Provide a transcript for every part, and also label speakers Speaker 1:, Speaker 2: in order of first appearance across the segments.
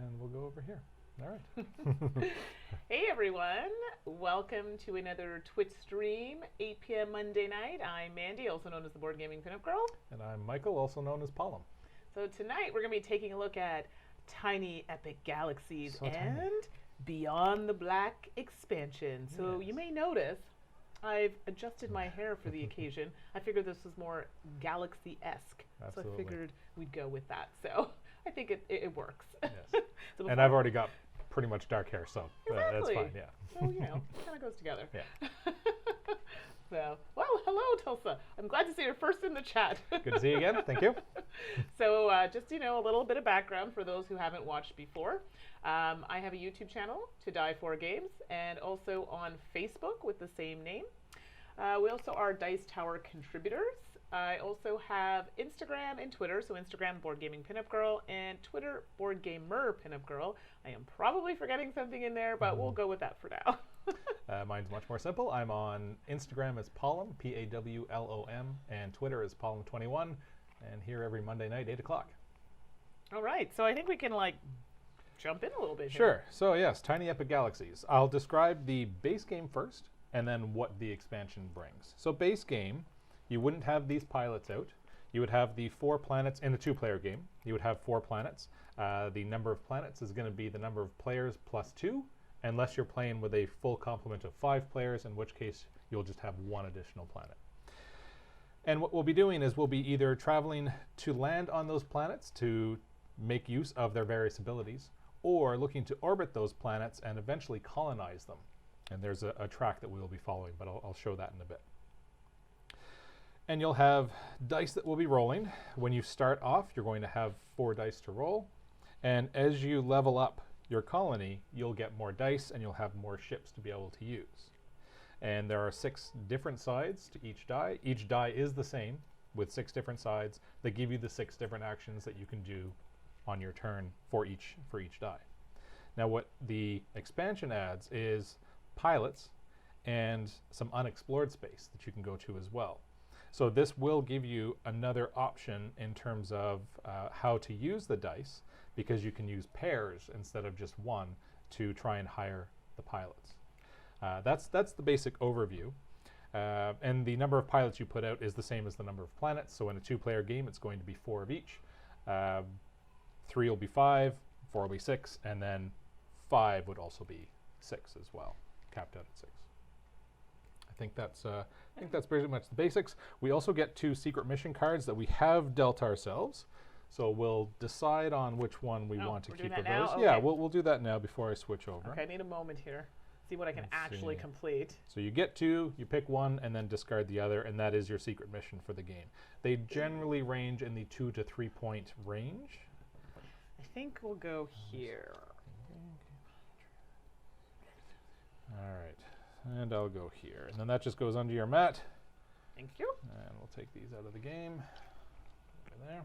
Speaker 1: and we'll go over here. All right.
Speaker 2: Hey everyone, welcome to another Twitch stream, 8 p.m. Monday night. I'm Mandy, also known as the Board Gaming Pinup Girl.
Speaker 1: And I'm Michael, also known as Pollum.
Speaker 2: So tonight we're going to be taking a look at Tiny Epic Galaxies and Beyond the Black expansion. So you may notice I've adjusted my hair for the occasion. I figured this was more galaxy-esque, so I figured we'd go with that. So I think it works.
Speaker 1: Yes.
Speaker 2: So
Speaker 1: and I've already got pretty much dark hair, so
Speaker 2: exactly.
Speaker 1: that's fine, yeah.
Speaker 2: So, you know, it kind of goes together.
Speaker 1: Yeah.
Speaker 2: So, well, hello, Tulsa. I'm glad to see you're first in the chat.
Speaker 1: Good to see you again. Thank you.
Speaker 2: So, just, you know, a little bit of background for those who haven't watched before. I have a YouTube channel, To Die For Games, and also on Facebook with the same name. We also are Dice Tower contributors. I also have Instagram and Twitter, so Instagram, Board Gaming Pinup Girl, and Twitter, Board Gamer Pinup Girl. I am probably forgetting something in there, but we'll go with that for now.
Speaker 1: Mine's much more simple. I'm on Instagram as Pollum, P-A-W-L-O-M, and Twitter is Pollum21, and here every Monday night, 8 o'clock.
Speaker 2: All right, so I think we can, like, jump in a little bit
Speaker 1: Sure.
Speaker 2: here.
Speaker 1: So, yes, Tiny Epic Galaxies. I'll describe the base game first, and then what the expansion brings. So, base game, you wouldn't have these pilots out. You would have the 4 planets in the 2-player game. You would have 4 planets. The number of planets is going to be the number of players plus 2, unless you're playing with a full complement of 5 players, in which case you'll just have 1 additional planet. And what we'll be doing is we'll be either traveling to land on those planets to make use of their various abilities, or looking to orbit those planets and eventually colonize them. And there's a track that we will be following, but I'll show that in a bit. And you'll have dice that will be rolling. When you start off, you're going to have 4 dice to roll. And as you level up your colony, you'll get more dice and you'll have more ships to be able to use. And there are 6 different sides to each die. Each die is the same with 6 different sides that give you the 6 different actions that you can do on your turn for each die. Now what the expansion adds is pilots and some unexplored space that you can go to as well. So this will give you another option in terms of how to use the dice, because you can use pairs instead of just 1 to try and hire the pilots. That's the basic overview. And the number of pilots you put out is the same as the number of planets. So in a 2-player game, it's going to be 4 of each. 3 will be 5, 4 will be 6, and then 5 would also be 6 as well, capped out at 6. I think that's pretty much the basics. We also get 2 secret mission cards that we have dealt ourselves. So we'll decide on which one we want to keep of those.
Speaker 2: Okay.
Speaker 1: Yeah, we'll do that now before I switch over.
Speaker 2: Okay, I need a moment here. See what I can actually complete.
Speaker 1: So you get 2, you pick 1, and then discard the other, and that is your secret mission for the game. They generally range in the 2 to 3 point range.
Speaker 2: I think we'll go here.
Speaker 1: All right. And I'll go here. And then that just goes under your mat.
Speaker 2: Thank you.
Speaker 1: And we'll take these out of the game. Over there.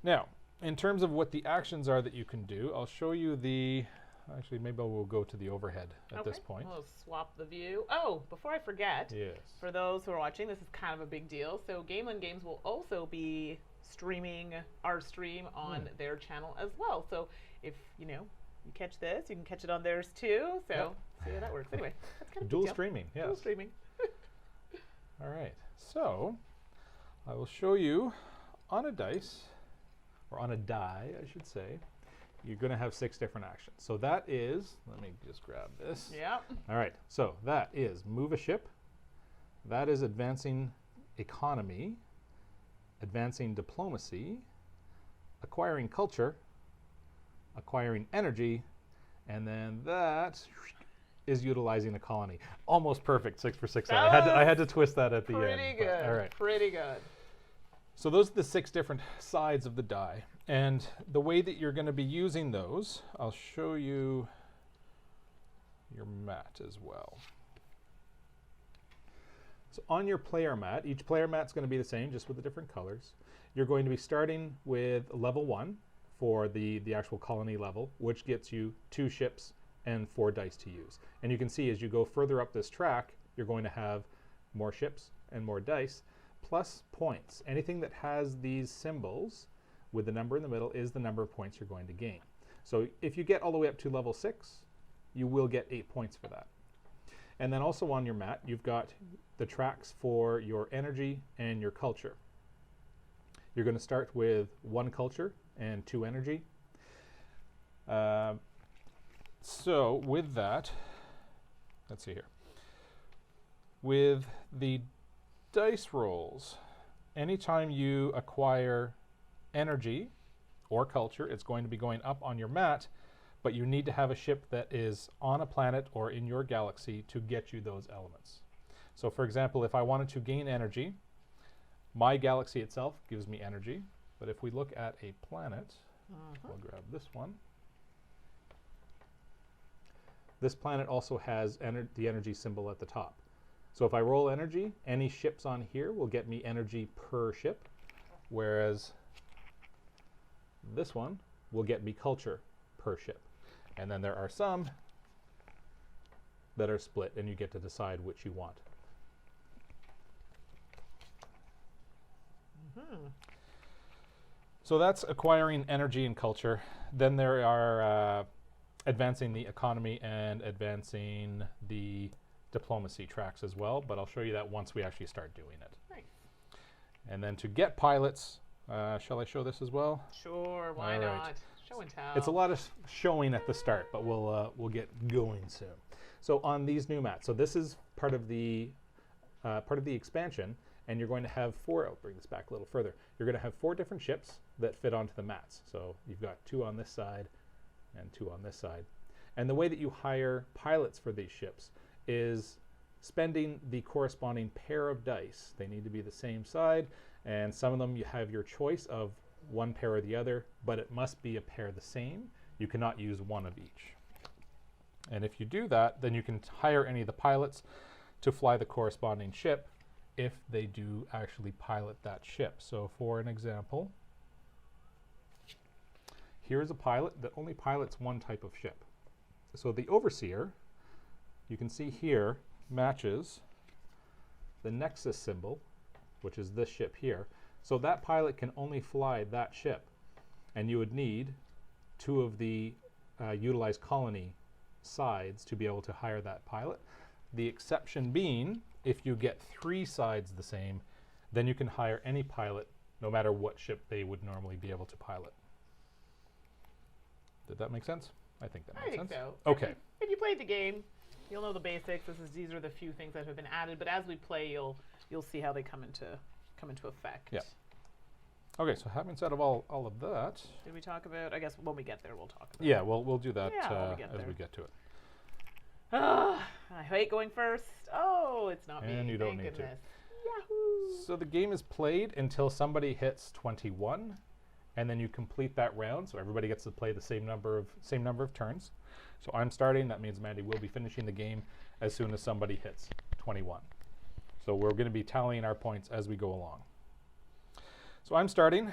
Speaker 1: Now, in terms of what the actions are that you can do, I'll show you the... Actually, maybe we'll go to the overhead at this point.
Speaker 2: We'll swap the view. Oh, before I forget, for those who are watching, this is kind of a big deal. So Gamelyn Games will also be streaming our stream on their channel as well. So if, you know, you catch this, you can catch it on theirs too. So see how that works. Anyway, that's kind of
Speaker 1: dual streaming. Yes.
Speaker 2: Dual streaming.
Speaker 1: All right. So I will show you on a dice, or on a die, I should say. You're going to have 6 different actions. So that is, let me just grab this.
Speaker 2: Yep.
Speaker 1: All right. So that is move a ship. That is advancing economy, advancing diplomacy, acquiring culture, acquiring energy, and then that is utilizing a colony. Almost perfect, 6 for 6. I had to twist that at the end.
Speaker 2: Pretty good.
Speaker 1: All right.
Speaker 2: Pretty good.
Speaker 1: So those are the 6 different sides of the die. And the way that you're going to be using those, I'll show you your mat as well. So on your player mat, each player mat's going to be the same, just with the different colors. You're going to be starting with level 1 for the actual colony level, which gets you 2 ships and 4 dice to use. And you can see as you go further up this track, you're going to have more ships and more dice, plus points. Anything that has these symbols with the number in the middle is the number of points you're going to gain. So if you get all the way up to level 6, you will get 8 points for that. And then also on your mat, you've got the tracks for your energy and your culture. You're going to start with 1 culture and 2 energy. So with that, let's see here. With the dice rolls, anytime you acquire energy or culture, it's going to be going up on your mat, but you need to have a ship that is on a planet or in your galaxy to get you those elements. So for example, if I wanted to gain energy, my galaxy itself gives me energy, but if we look at a planet, we'll grab this one. This planet also has the energy symbol at the top. So if I roll energy, any ships on here will get me energy per ship, whereas this one will get me culture per ship. And then there are some that are split, and you get to decide which you want. So that's acquiring energy and culture. Then there are advancing the economy and advancing the diplomacy tracks as well, but I'll show you that once we actually start doing it.
Speaker 2: Nice.
Speaker 1: And then to get pilots, shall I show this as well?
Speaker 2: Sure, why
Speaker 1: All right.
Speaker 2: not? Show and tell.
Speaker 1: It's a lot of showing at the start, but we'll get going soon. So on these new mats, so this is part of the expansion, and you're going to have 4. I'll bring this back a little further. You're going to have 4 different ships that fit onto the mats. So you've got 2 on this side and 2 on this side. And the way that you hire pilots for these ships is spending the corresponding pair of dice. They need to be the same side, and some of them you have your choice of one pair or the other, but it must be a pair the same. You cannot use one of each. And if you do that, then you can hire any of the pilots to fly the corresponding ship if they do actually pilot that ship. So for an example, here's a pilot that only pilots one type of ship. So the overseer, you can see here, matches the Nexus symbol, which is this ship here. So that pilot can only fly that ship, and you would need 2 of the utilized colony sides to be able to hire that pilot. The exception being, if you get 3 sides the same, then you can hire any pilot, no matter what ship they would normally be able to pilot. Did that make sense? I think that makes sense.
Speaker 2: I think so.
Speaker 1: Okay.
Speaker 2: If you played the game, you'll know the basics. These are the few things that have been added, but as we play, you'll see how they come into effect.
Speaker 1: Yeah. Okay, so having said all of that,
Speaker 2: Did we talk about? I guess when we get there, we'll talk about.
Speaker 1: yeah, we'll do that
Speaker 2: Yeah, when we get
Speaker 1: as
Speaker 2: there.
Speaker 1: we get to it.
Speaker 2: I hate going first. Oh, it's not me.
Speaker 1: And you don't
Speaker 2: Thank
Speaker 1: need to.
Speaker 2: goodness. Yahoo!
Speaker 1: So the game is played until somebody hits 21, and then you complete that round. So everybody gets to play the same number of turns. So I'm starting. That means Mandi will be finishing the game as soon as somebody hits 21. So we're going to be tallying our points as we go along. So I'm starting.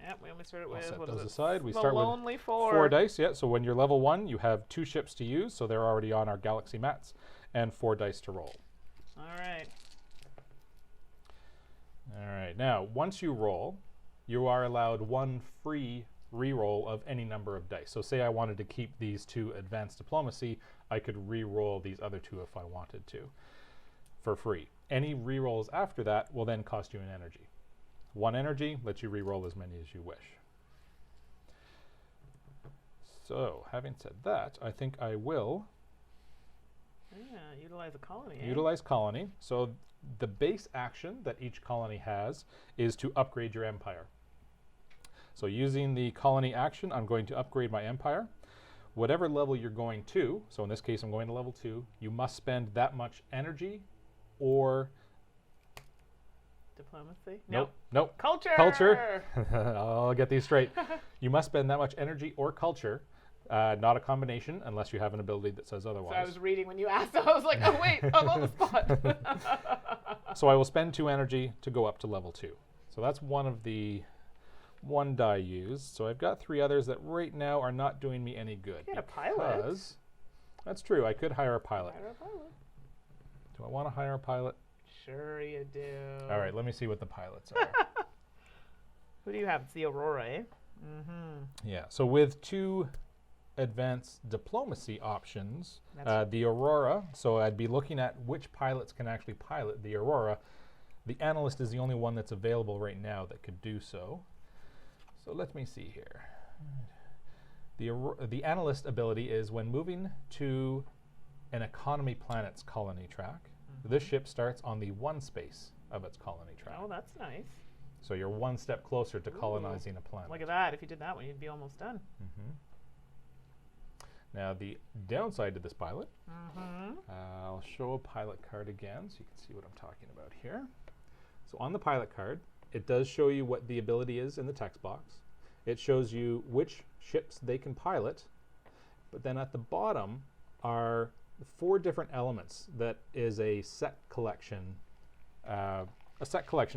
Speaker 2: Yep, we only started
Speaker 1: I'll
Speaker 2: with
Speaker 1: set
Speaker 2: what
Speaker 1: those
Speaker 2: is it?
Speaker 1: aside. We
Speaker 2: The
Speaker 1: start with
Speaker 2: lonely 4.
Speaker 1: 4 dice. Yeah. So when you're level 1, you have 2 ships to use. So they're already on our galaxy mats, and 4 dice to roll.
Speaker 2: All right.
Speaker 1: All right. Now, once you roll, you are allowed 1 free re-roll of any number of dice. So say I wanted to keep these 2 advanced diplomacy, I could re-roll these other 2 if I wanted to for free. Any re-rolls after that will then cost you an energy. 1 energy lets you re-roll as many as you wish. So having said that, I think I will
Speaker 2: Utilize a colony. Eh?
Speaker 1: utilize colony. So the base action that each colony has is to upgrade your empire. So using the colony action, I'm going to upgrade my empire. Whatever level you're going to, so in this case I'm going to level 2, you must spend that much energy or
Speaker 2: Diplomacy?
Speaker 1: Nope.
Speaker 2: Culture!
Speaker 1: Culture. I'll get these straight. You must spend that much energy or culture, not a combination unless you have an ability that says otherwise.
Speaker 2: So I was reading when you asked, so I was like, oh wait, I'm on the spot.
Speaker 1: So I will spend 2 energy to go up to level 2. So that's one of the 1 die used. So I've got 3 others that right now are not doing me any good.
Speaker 2: You had a pilot.
Speaker 1: Because that's true. I could hire a pilot.
Speaker 2: Hire a pilot.
Speaker 1: Do I want to hire a pilot?
Speaker 2: Sure you do.
Speaker 1: All right, let me see what the pilots are.
Speaker 2: Who do you have? It's the Aurora, eh? Mm-hmm.
Speaker 1: Yeah, so with 2 advanced diplomacy options, the Aurora, so I'd be looking at which pilots can actually pilot the Aurora. The Analyst is the only one that's available right now that could do so. So let me see here. The Analyst ability is when moving to an economy planet's colony track, this ship starts on the 1 space of its colony track.
Speaker 2: Oh, that's nice.
Speaker 1: So you're 1 step closer to colonizing a planet.
Speaker 2: Look at that. If you did that one, you'd be almost done.
Speaker 1: Now, the downside to this pilot, I'll show a pilot card again so you can see what I'm talking about here. So on the pilot card, it does show you what the ability is in the text box. It shows you which ships they can pilot, but then at the bottom are 4 different elements that is a set collection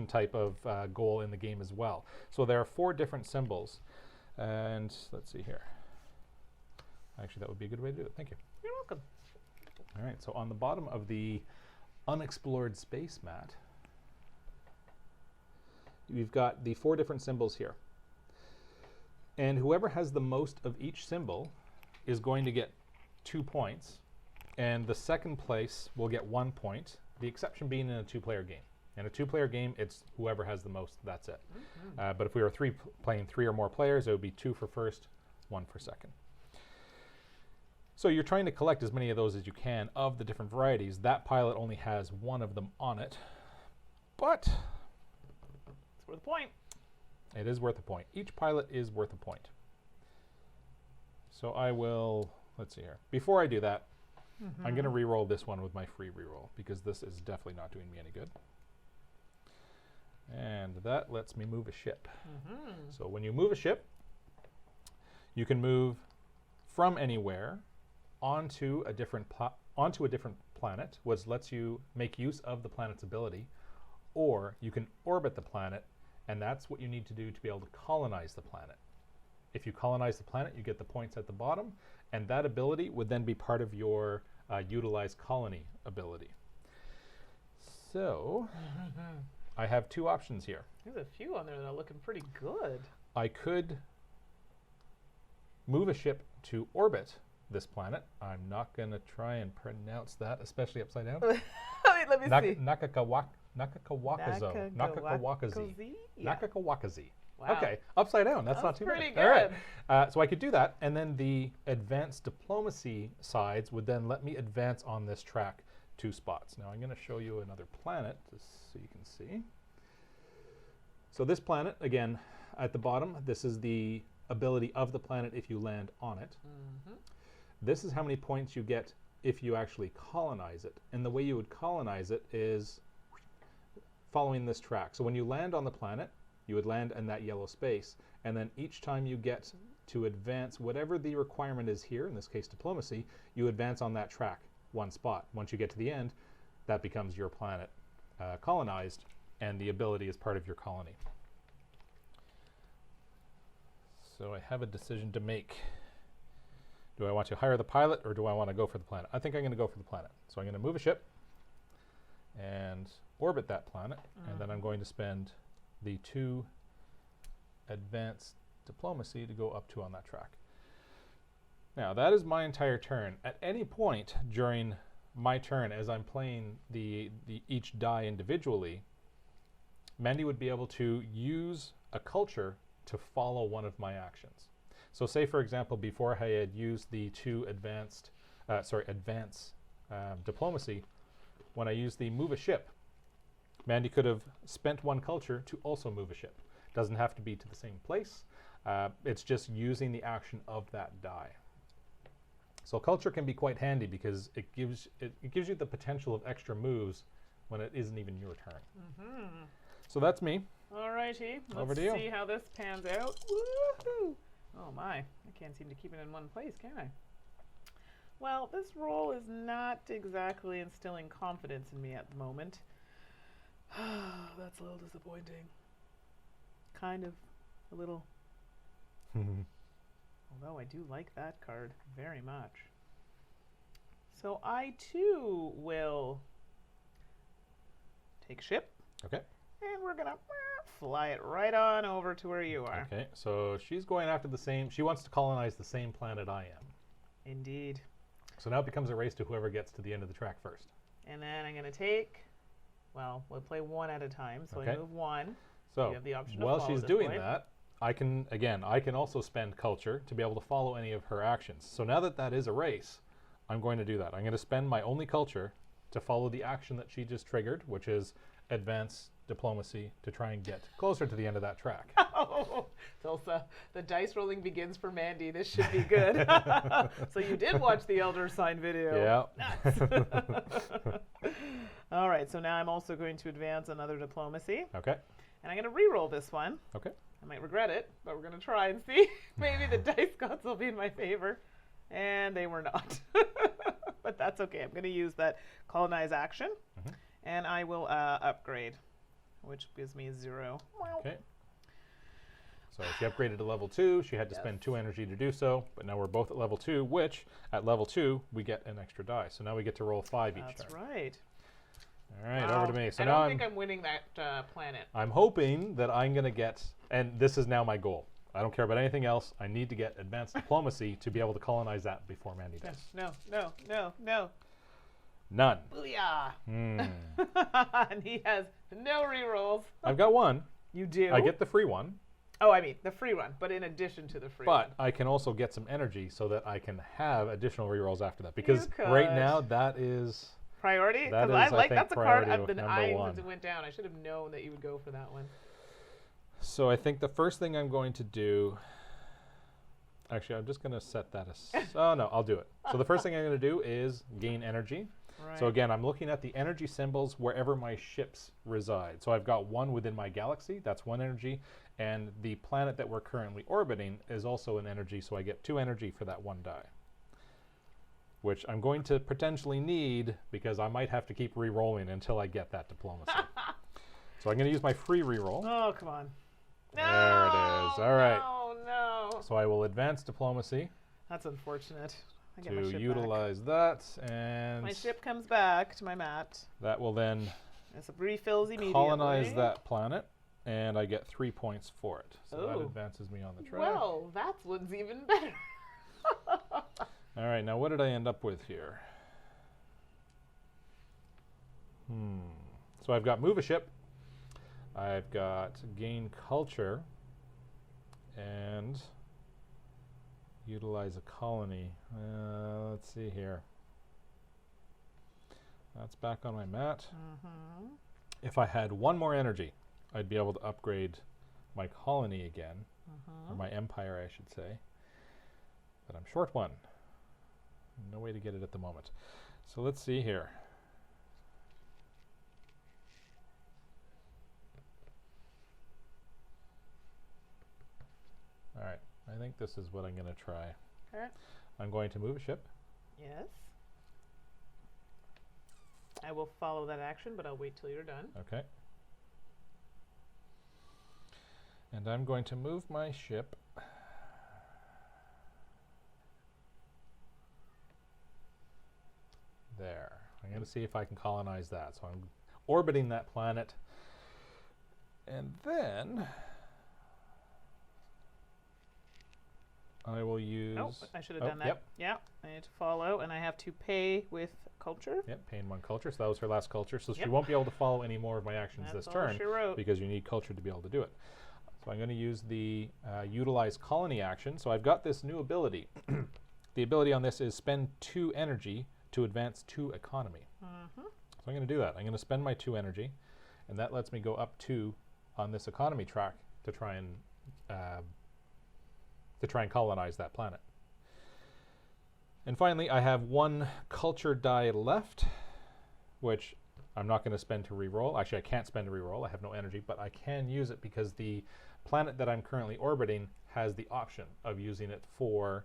Speaker 1: type of goal in the game as well. So there are 4 different symbols, and let's see here. Actually, that would be a good way to do it. Thank you.
Speaker 2: You're welcome.
Speaker 1: All right, so on the bottom of the unexplored space mat, we've got the 4 different symbols here. And whoever has the most of each symbol is going to get 2 points, and the second place will get 1 point, the exception being in a 2-player game. In a 2-player game, it's whoever has the most, that's it. But if we were playing 3 or more players, it would be 2 for first, 1 for second. So you're trying to collect as many of those as you can of the different varieties. That pilot only has 1 of them on it, but
Speaker 2: it's worth a point.
Speaker 1: It is worth a point. Each pilot is worth a point. So I will, let's see here. Before I do that, I'm going to re-roll this one with my free re-roll because this is definitely not doing me any good. And that lets me move a ship. So when you move a ship, you can move from anywhere onto a different planet, which lets you make use of the planet's ability, or you can orbit the planet, and that's what you need to do to be able to colonize the planet. If you colonize the planet, you get the points at the bottom, and that ability would then be part of your utilize colony ability. So I have 2 options here.
Speaker 2: There's a few on there that are looking pretty good.
Speaker 1: I could move a ship to orbit this planet. I'm not going to try and pronounce that, especially upside down.
Speaker 2: Let me see.
Speaker 1: Nakakawakazo.
Speaker 2: Nakakawakazi? Yeah.
Speaker 1: Nakakawakazi.
Speaker 2: Wow.
Speaker 1: Okay, upside down. That's not too bad.
Speaker 2: pretty
Speaker 1: All right.
Speaker 2: good.
Speaker 1: So I could do that, and then the advanced diplomacy sides would then let me advance on this track 2 spots. Now I'm going to show you another planet just so you can see. So this planet, again, at the bottom, this is the ability of the planet if you land on it. This is how many points you get if you actually colonize it. And the way you would colonize it is following this track. So when you land on the planet, you would land in that yellow space, and then each time you get to advance whatever the requirement is here, in this case diplomacy, you advance on that track 1 spot. Once you get to the end, that becomes your planet colonized, and the ability is part of your colony. So I have a decision to make. Do I want to hire the pilot, or do I want to go for the planet? I think I'm going to go for the planet. So I'm going to move a ship and orbit that planet, and then I'm going to spend the 2 advanced diplomacy to go up to on that track. Now, that is my entire turn. At any point during my turn, as I'm playing the each die individually, Mandi would be able to use a culture to follow one of my actions. So say, for example, before I had used the 2 advanced diplomacy, when I used the move a ship, Mandi could have spent 1 culture to also move a ship. Doesn't have to be to the same place. It's just using the action of that die. So culture can be quite handy because it gives you the potential of extra moves when it isn't even your turn. So that's me.
Speaker 2: Alrighty,
Speaker 1: Over to
Speaker 2: let's
Speaker 1: you.
Speaker 2: see how this pans out. Woohoo! Oh my, I can't seem to keep it in one place, can I? Well, this roll is not exactly instilling confidence in me at the moment. That's a little disappointing. Kind of a little. Although I do like that card very much. So I too will take ship.
Speaker 1: Okay.
Speaker 2: And we're going to fly it right on over to where you are.
Speaker 1: Okay, so she's going after the same, she wants to colonize the same planet I am.
Speaker 2: Indeed.
Speaker 1: So now it becomes a race to whoever gets to the end of the track first.
Speaker 2: And then I'm going to take, well, we'll play one at a time. So
Speaker 1: Okay.
Speaker 2: I move one.
Speaker 1: So
Speaker 2: you have the option to
Speaker 1: while
Speaker 2: follow
Speaker 1: she's
Speaker 2: this
Speaker 1: doing
Speaker 2: point.
Speaker 1: that, I can also spend culture to be able to follow any of her actions. So now that that is a race, I'm going to do that. I'm going to spend my only culture to follow the action that she just triggered, which is advance diplomacy to try and get closer to the end of that track.
Speaker 2: Oh, Tulsa, the dice rolling begins for Mandi. This should be good. So you did watch the Elder Sign video.
Speaker 1: Yeah.
Speaker 2: All right, so now I'm also going to advance another diplomacy.
Speaker 1: Okay.
Speaker 2: And I'm going to re-roll this one.
Speaker 1: Okay.
Speaker 2: I might regret it, but we're going to try and see. Maybe the dice gods will be in my favor. And they were not. But that's okay. I'm going to use that colonize action.
Speaker 1: Mhm.
Speaker 2: And I will upgrade, which gives me 0.
Speaker 1: Okay. So she upgraded to level 2. She had to
Speaker 2: Yes.
Speaker 1: spend 2 energy to do so, but now we're both at level 2, which at level 2 we get an extra die. So now we get to roll 5 each
Speaker 2: That's
Speaker 1: turn.
Speaker 2: right.
Speaker 1: All right,
Speaker 2: Wow.
Speaker 1: over to me. So
Speaker 2: I
Speaker 1: now
Speaker 2: don't think I'm winning that planet.
Speaker 1: I'm hoping that I'm going to get, and this is now my goal. I don't care about anything else. I need to get advanced diplomacy to be able to colonize that before Mandi does.
Speaker 2: No, no, no, no.
Speaker 1: None.
Speaker 2: Booyah.
Speaker 1: Hmm.
Speaker 2: And he has no rerolls.
Speaker 1: I've got one.
Speaker 2: You do?
Speaker 1: I get the free one,
Speaker 2: Oh, I mean, the free run, but in addition to the free
Speaker 1: but
Speaker 2: run.
Speaker 1: I can also get some energy so that I can have additional rerolls after that. Because
Speaker 2: You
Speaker 1: right
Speaker 2: could.
Speaker 1: now that is...
Speaker 2: Priority?
Speaker 1: That
Speaker 2: Because I
Speaker 1: is, I
Speaker 2: like
Speaker 1: think,
Speaker 2: that's a card
Speaker 1: priority
Speaker 2: I've been
Speaker 1: number
Speaker 2: eyeing
Speaker 1: one.
Speaker 2: since it went down. I should have known that you would go for that one.
Speaker 1: So I think the first thing I'm going to do... Actually, I'm just going to set that as... Oh, no, I'll do it. So the first thing I'm going to do is gain energy.
Speaker 2: Right.
Speaker 1: So again, I'm looking at the energy symbols wherever my ships reside. So I've got one within my galaxy, that's 1 energy, and the planet that we're currently orbiting is also an energy, so I get 2 energy for that 1 die. Which I'm going to potentially need because I might have to keep re-rolling until I get that diplomacy. So I'm going to use my free re-roll.
Speaker 2: Oh, come on. No,
Speaker 1: There it is. All right.
Speaker 2: No, no.
Speaker 1: So I will advance diplomacy
Speaker 2: That's unfortunate. I get my
Speaker 1: to
Speaker 2: ship
Speaker 1: utilize that,
Speaker 2: back.
Speaker 1: and
Speaker 2: My ship comes back to my mat.
Speaker 1: that will then
Speaker 2: It refills immediately.
Speaker 1: colonize that planet, and I get 3 points for it. So that
Speaker 2: Ooh.
Speaker 1: advances me on the track.
Speaker 2: Well, that one's even better.
Speaker 1: All right, now what did I end up with here? So I've got move a ship, I've got gain culture, and utilize a colony. Let's see here. That's back on my mat.
Speaker 2: Mm-hmm.
Speaker 1: If I had 1 more energy, I'd be able to upgrade my colony again, or my empire, I should say. But I'm short 1. No way to get it at the moment. So let's see here. All right, I think this is what I'm going to try.
Speaker 2: Okay.
Speaker 1: I'm going to move a ship.
Speaker 2: Yes. I will follow that action, but I'll wait till you're done.
Speaker 1: Okay. And I'm going to move my ship there. I'm going to see if I can colonize that. So I'm orbiting that planet. And then I will use...
Speaker 2: Oh, I should have done that.
Speaker 1: Yep.
Speaker 2: Yeah, I need to follow, and I have to pay with culture.
Speaker 1: Yep, paying 1 culture. So that was her last culture. So she
Speaker 2: Yep.
Speaker 1: won't be able to follow any more of my actions
Speaker 2: That's
Speaker 1: this
Speaker 2: all
Speaker 1: turn
Speaker 2: she wrote.
Speaker 1: because you need culture to be able to do it. So I'm going to use the utilize colony action. So I've got this new ability. The ability on this is spend 2 energy to advance 2 economy.
Speaker 2: Mm-hmm.
Speaker 1: So I'm going to do that. I'm going to spend my 2 energy, and that lets me go up 2 on this economy track to try and colonize that planet. And finally, I have 1 culture die left, which I'm not going to spend to re-roll. Actually, I can't spend to re-roll. I have no energy, but I can use it because the planet that I'm currently orbiting has the option of using it for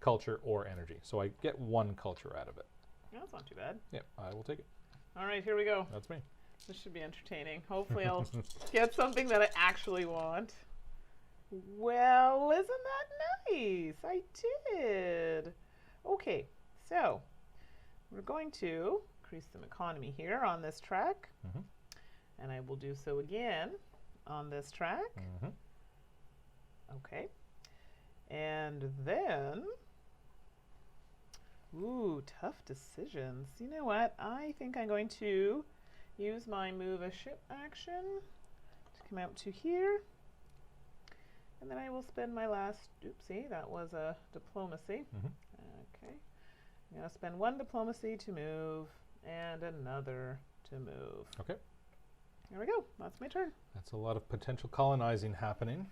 Speaker 1: culture or energy. So I get 1 culture out of it.
Speaker 2: Yeah, that's not too bad.
Speaker 1: Yep, I will take it.
Speaker 2: All right, here we go.
Speaker 1: That's me.
Speaker 2: This should be entertaining. Hopefully I'll get something that I actually want. Well, isn't that nice? I did. Okay, so we're going to increase some economy here on this track.
Speaker 1: Mhm.
Speaker 2: And I will do so again on this track.
Speaker 1: Mm-hmm.
Speaker 2: Okay. And then, ooh, tough decisions. You know what? I think I'm going to use my move a ship action to come out to here. And then I will spend my last, oopsie, that was a diplomacy.
Speaker 1: Mm-hmm.
Speaker 2: Okay. I'm going to spend one diplomacy to move and another to move.
Speaker 1: Okay.
Speaker 2: There we go. That's my turn.
Speaker 1: That's a lot of potential colonizing happening.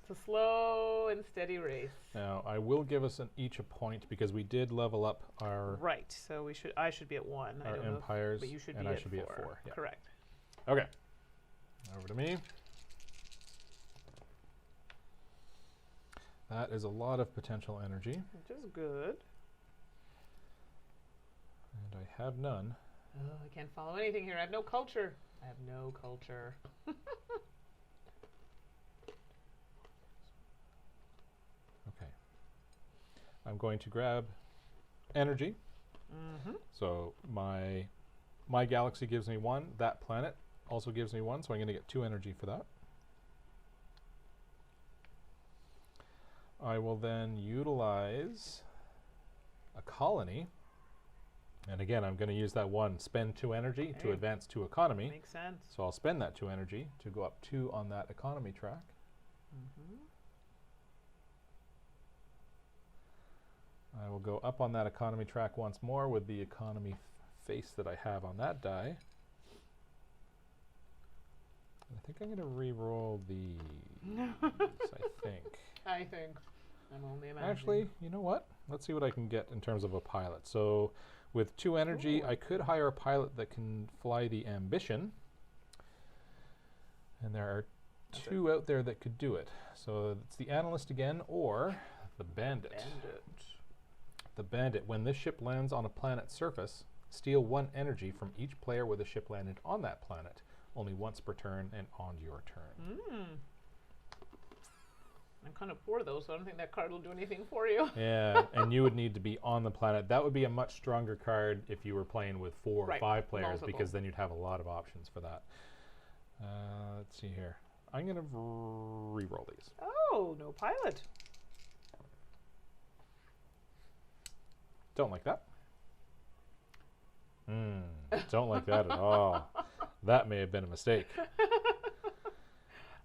Speaker 2: It's a slow and steady race.
Speaker 1: Now, I will give us each a point because we did level up our
Speaker 2: Right. So I should be at 1.
Speaker 1: our
Speaker 2: I don't know
Speaker 1: empires,
Speaker 2: but you should
Speaker 1: and
Speaker 2: be
Speaker 1: I
Speaker 2: at
Speaker 1: should
Speaker 2: 4.
Speaker 1: be at 4. Yeah.
Speaker 2: Correct.
Speaker 1: Okay. Over to me. That is a lot of potential energy,
Speaker 2: Which is good.
Speaker 1: and I have none.
Speaker 2: Oh, I can't follow anything here. I have no culture. I have no culture.
Speaker 1: Okay. I'm going to grab energy.
Speaker 2: Mm-hmm.
Speaker 1: So my galaxy gives me 1. That planet also gives me 1, so I'm going to get 2 energy for that. I will then utilize a colony. And again, I'm going to use that 1, spend 2 energy to
Speaker 2: Okay.
Speaker 1: advance 2 economy.
Speaker 2: Makes sense.
Speaker 1: So I'll spend that 2 energy to go up 2 on that economy track.
Speaker 2: Mm-hmm.
Speaker 1: I will go up on that economy track once more with the economy face that I have on that die. I think I'm going to re-roll these, I think.
Speaker 2: I'm only imagining.
Speaker 1: Actually, you know what? Let's see what I can get in terms of a pilot. So with 2 energy,
Speaker 2: Ooh.
Speaker 1: I could hire a pilot that can fly the Ambition. And there are
Speaker 2: That's
Speaker 1: 2 out there that could do it. So it's the Analyst again, or the Bandit. The Bandit. When this ship lands on a planet's surface, steal 1 energy from each player with a ship landed on that planet, only once per turn and on your turn.
Speaker 2: Mm. I'm kind of poor though, so I don't think that card will do anything for you.
Speaker 1: Yeah, and you would need to be on the planet. That would be a much stronger card if you were playing with 4
Speaker 2: Right,
Speaker 1: or 5 players,
Speaker 2: multiple.
Speaker 1: because then you'd have a lot of options for that. Let's see here. I'm going to re-roll these.
Speaker 2: Oh, no pilot.
Speaker 1: Don't like that. Don't like that at all. That may have been a mistake.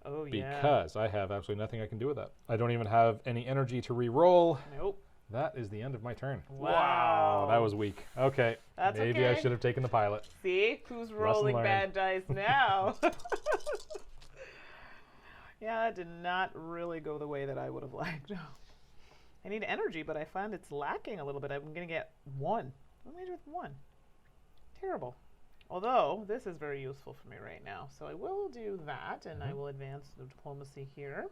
Speaker 2: Oh, yeah.
Speaker 1: Because I have absolutely nothing I can do with that. I don't even have any energy to re-roll.
Speaker 2: Nope.
Speaker 1: That is the end of my turn.
Speaker 2: Wow.
Speaker 1: That was weak. Okay.
Speaker 2: That's
Speaker 1: Maybe I
Speaker 2: okay.
Speaker 1: should have taken the pilot.
Speaker 2: See? Who's rolling bad dice now? Yeah, that did not really go the way that I would have liked. I need energy, but I find it's lacking a little bit. I'm going to get 1. What am I doing with 1? Terrible. Although, this is very useful for me right now. So I will do that, and I will advance the diplomacy here,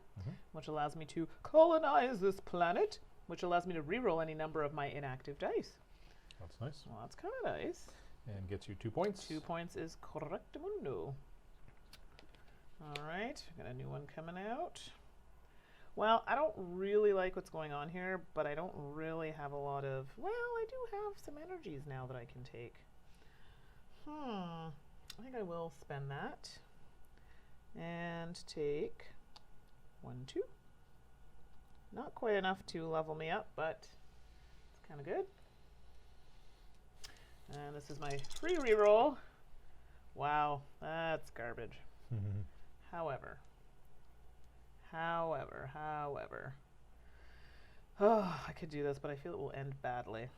Speaker 2: which allows me to colonize this planet, which allows me to reroll any number of my inactive dice.
Speaker 1: That's nice.
Speaker 2: Well, that's kind of nice.
Speaker 1: And gets you 2 points.
Speaker 2: 2 points is correctamundo. All right, got a new one coming out. Well, I don't really like what's going on here, but I don't really have a lot of... Well, I do have some energies now that I can take. I think I will spend that and take 1, 2. Not quite enough to level me up, but it's kind of good. And this is my free reroll. Wow, that's garbage. However, oh, I could do this, but I feel it will end badly.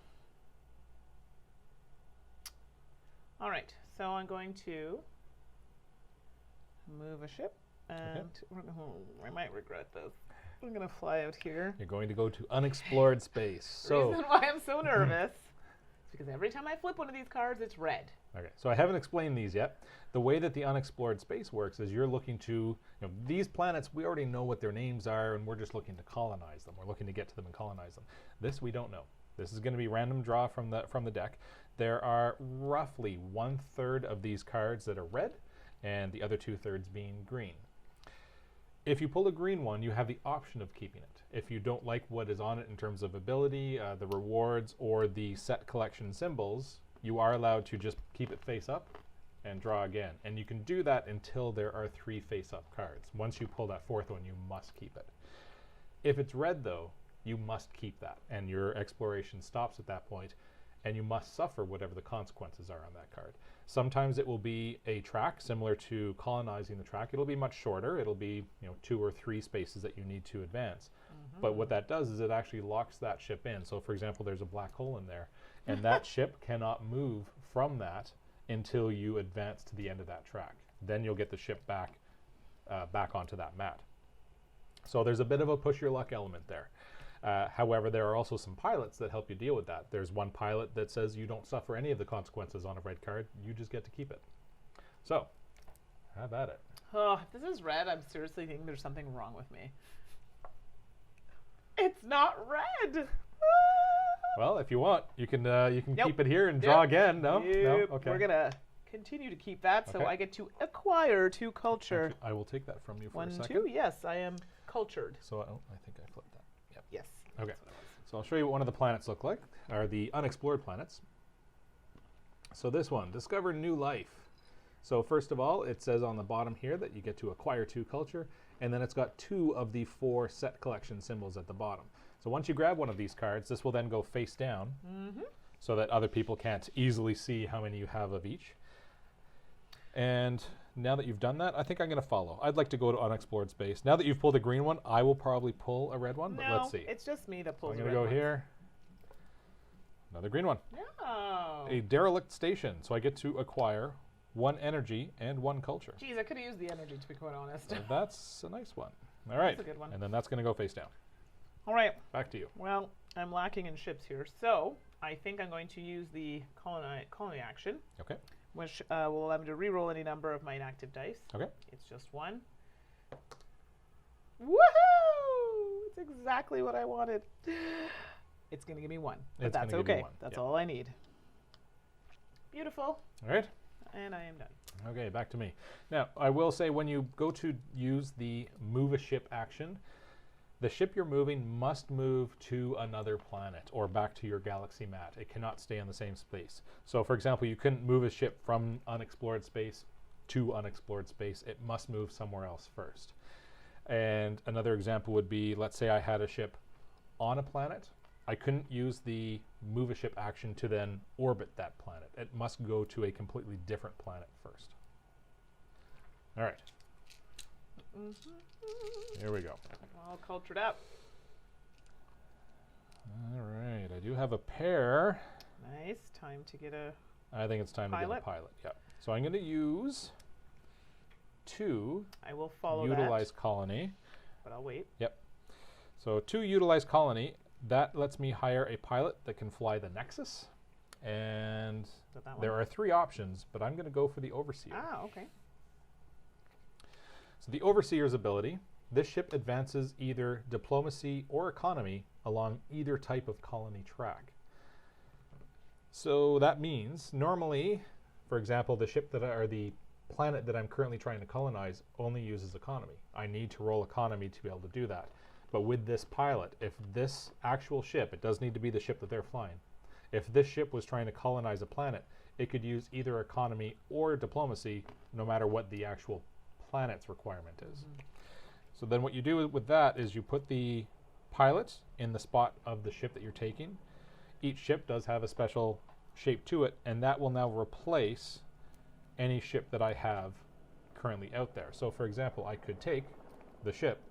Speaker 2: All right, so I'm going to move a ship, and I might regret this. I'm going to fly out here.
Speaker 1: You're going to go to unexplored space.
Speaker 2: The reason why I'm so nervous is because every time I flip one of these cards, it's red.
Speaker 1: Okay, so I haven't explained these yet. The way that the unexplored space works is you're looking to, these planets, we already know what their names are, and we're just looking to colonize them. We're looking to get to them and colonize them. This we don't know. This is going to be random draw from the deck. There are roughly 1/3 of these cards that are red, and the other 2/3 being green. If you pull a green one, you have the option of keeping it. If you don't like what is on it in terms of ability, the rewards, or the set collection symbols, you are allowed to just keep it face up and draw again. And you can do that until there are 3 face-up cards. Once you pull that 4th one, you must keep it. If it's red, though, you must keep that, and your exploration stops at that point, and you must suffer whatever the consequences are on that card. Sometimes it will be a track similar to colonizing the track. It'll be much shorter. It'll be 2 or 3 spaces that you need to advance. But what that does is it actually locks that ship in. So for example, there's a black hole in there, and that ship cannot move from that until you advance to the end of that track. Then you'll get the ship back onto that mat. So there's a bit of a push your luck element there. However, there are also some pilots that help you deal with that. There's one pilot that says you don't suffer any of the consequences on a red card. You just get to keep it. So, have at it.
Speaker 2: Oh, if this is red, I'm seriously thinking there's something wrong with me. It's not red.
Speaker 1: Well, if you want, you can
Speaker 2: Nope.
Speaker 1: keep it here and draw again. No,
Speaker 2: Nope.
Speaker 1: no, okay.
Speaker 2: We're gonna continue to keep that, so
Speaker 1: Okay.
Speaker 2: I get to acquire 2 culture.
Speaker 1: Actually, I will take that from you for
Speaker 2: 1,
Speaker 1: a second.
Speaker 2: 2. Yes, I am cultured.
Speaker 1: So I think I flipped that. Yep.
Speaker 2: Yes.
Speaker 1: Okay.
Speaker 2: that's what it was.
Speaker 1: So I'll show you what one of the planets look like, are the unexplored planets. So this one, discover new life. So first of all, it says on the bottom here that you get to acquire 2 culture, and then it's got 2 of the 4 set collection symbols at the bottom. So once you grab one of these cards, this will then go face down, so that other people can't easily see how many you have of each. And now that you've done that, I think I'm going to follow. I'd like to go to unexplored space. Now that you've pulled a green one, I will probably pull a red one, but let's see.
Speaker 2: It's just me that
Speaker 1: So
Speaker 2: pulls
Speaker 1: I'm
Speaker 2: the
Speaker 1: going to
Speaker 2: red
Speaker 1: go
Speaker 2: ones.
Speaker 1: here. Another green one.
Speaker 2: No.
Speaker 1: A derelict station. So I get to acquire 1 energy and 1 culture.
Speaker 2: Jeez, I could have used the energy, to be quite honest.
Speaker 1: So that's a nice one. All right.
Speaker 2: That's a good one.
Speaker 1: And then that's going to go face down.
Speaker 2: All right.
Speaker 1: Back to you.
Speaker 2: Well, I'm lacking in ships here, so I think I'm going to use the colony action,
Speaker 1: Okay.
Speaker 2: which will allow me to re-roll any number of my inactive dice.
Speaker 1: Okay.
Speaker 2: It's just 1. Woohoo! It's exactly what I wanted. It's going to give me 1, but
Speaker 1: It's
Speaker 2: that's
Speaker 1: gonna give you
Speaker 2: okay.
Speaker 1: 1,
Speaker 2: That's
Speaker 1: yeah.
Speaker 2: all I need. Beautiful.
Speaker 1: All right.
Speaker 2: And I am done.
Speaker 1: Okay, back to me. Now, I will say when you go to use the move a ship action, the ship you're moving must move to another planet or back to your galaxy mat. It cannot stay in the same space. So, for example, you couldn't move a ship from unexplored space to unexplored space. It must move somewhere else first. And another example would be, let's say I had a ship on a planet. I couldn't use the move a ship action to then orbit that planet. It must go to a completely different planet first. All right. Here we go.
Speaker 2: All cultured up.
Speaker 1: All right. I do have a pair.
Speaker 2: Nice. Time to get a...
Speaker 1: I think it's time to get a pilot. Yeah. So I'm going to use 2
Speaker 2: I will follow
Speaker 1: utilize
Speaker 2: that,
Speaker 1: colony.
Speaker 2: but I'll wait.
Speaker 1: Yep. So 2 utilize colony. That lets me hire a pilot that can fly the Nexus. And
Speaker 2: Is that that one?
Speaker 1: there are 3 options, but I'm going to go for the Overseer.
Speaker 2: Ah, okay.
Speaker 1: So the Overseer's ability, this ship advances either diplomacy or economy along either type of colony track. So that means normally, for example, the ship or the planet that I'm currently trying to colonize only uses economy. I need to roll economy to be able to do that. But with this pilot, if this actual ship, it does need to be the ship that they're flying, if this ship was trying to colonize a planet, it could use either economy or diplomacy, no matter what the actual planet's requirement is. So then what you do with that is you put the pilot in the spot of the ship that you're taking. Each ship does have a special shape to it, and that will now replace any ship that I have currently out there. So for example, I could take the ship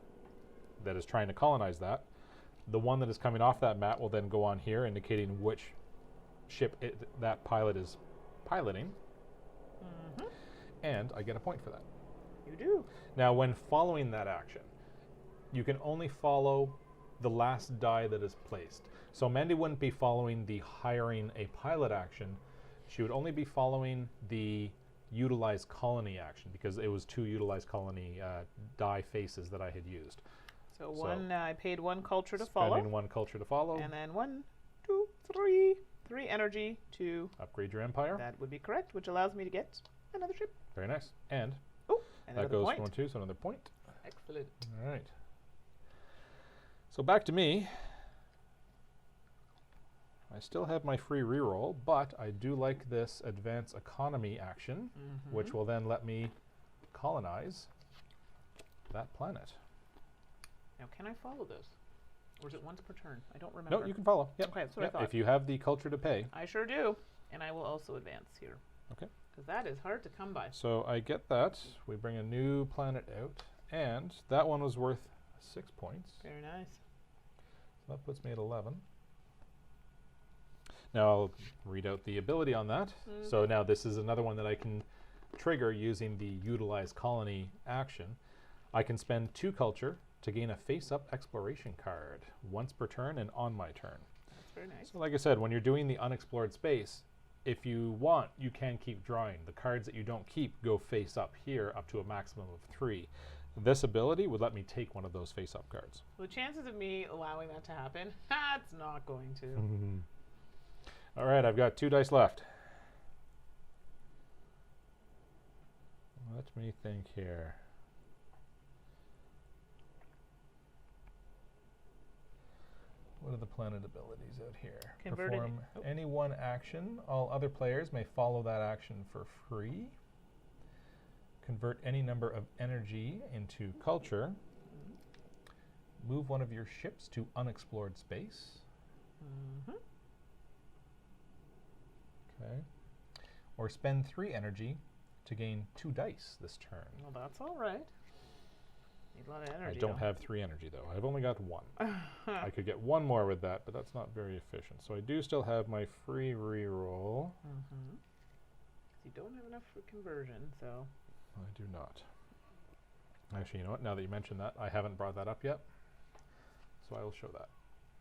Speaker 1: that is trying to colonize that. The one that is coming off that mat will then go on here, indicating which ship that pilot is piloting. And I get a point for that.
Speaker 2: You do.
Speaker 1: Now, when following that action, you can only follow the last die that is placed. So Mandi wouldn't be following the hiring a pilot action. She would only be following the utilize colony action, because it was 2 utilize colony die faces that I had used.
Speaker 2: So one, I paid 1 culture to follow.
Speaker 1: Spending 1 culture to follow.
Speaker 2: And then 1, 2, 3. 3 energy to...
Speaker 1: Upgrade your empire.
Speaker 2: That would be correct, which allows me to get another ship.
Speaker 1: Very nice. And
Speaker 2: Oh,
Speaker 1: that
Speaker 2: another
Speaker 1: goes
Speaker 2: point.
Speaker 1: for 1 too, so another point.
Speaker 2: Excellent.
Speaker 1: All right. So back to me. I still have my free reroll, but I do like this advance economy action, which will then let me colonize that planet.
Speaker 2: Now, can I follow this? Or is it once per turn? I don't remember.
Speaker 1: No, you can follow. Yep.
Speaker 2: Okay, that's what I thought.
Speaker 1: If you have the culture to pay.
Speaker 2: I sure do. And I will also advance here.
Speaker 1: Okay.
Speaker 2: Because that is hard to come by.
Speaker 1: So I get that. We bring a new planet out, and that one was worth 6 points.
Speaker 2: Very nice.
Speaker 1: So that puts me at 11. Now I'll read out the ability on that. So now this is another one that I can trigger using the utilize colony action. I can spend 2 culture to gain a face-up exploration card once per turn and on my turn.
Speaker 2: That's very nice.
Speaker 1: So like I said, when you're doing the unexplored space, if you want, you can keep drawing. The cards that you don't keep go face up here up to a maximum of 3. This ability would let me take one of those face-up cards.
Speaker 2: Well, the chances of me allowing that to happen, it's not going to.
Speaker 1: All right, I've got 2 dice left. Let me think here. What are the planet abilities out here? Perform any one action. All other players may follow that action for free. Convert any number of energy into culture. Move one of your ships to unexplored space. Okay. Or spend 3 energy to gain 2 dice this turn.
Speaker 2: Well, that's all right. Need a lot of energy.
Speaker 1: I don't have 3 energy, though. I've only got 1. I could get 1 more with that, but that's not very efficient. So I do still have my free reroll.
Speaker 2: You don't have enough for conversion, so...
Speaker 1: I do not. Actually, you know what? Now that you mentioned that, I haven't brought that up yet. So I will show that.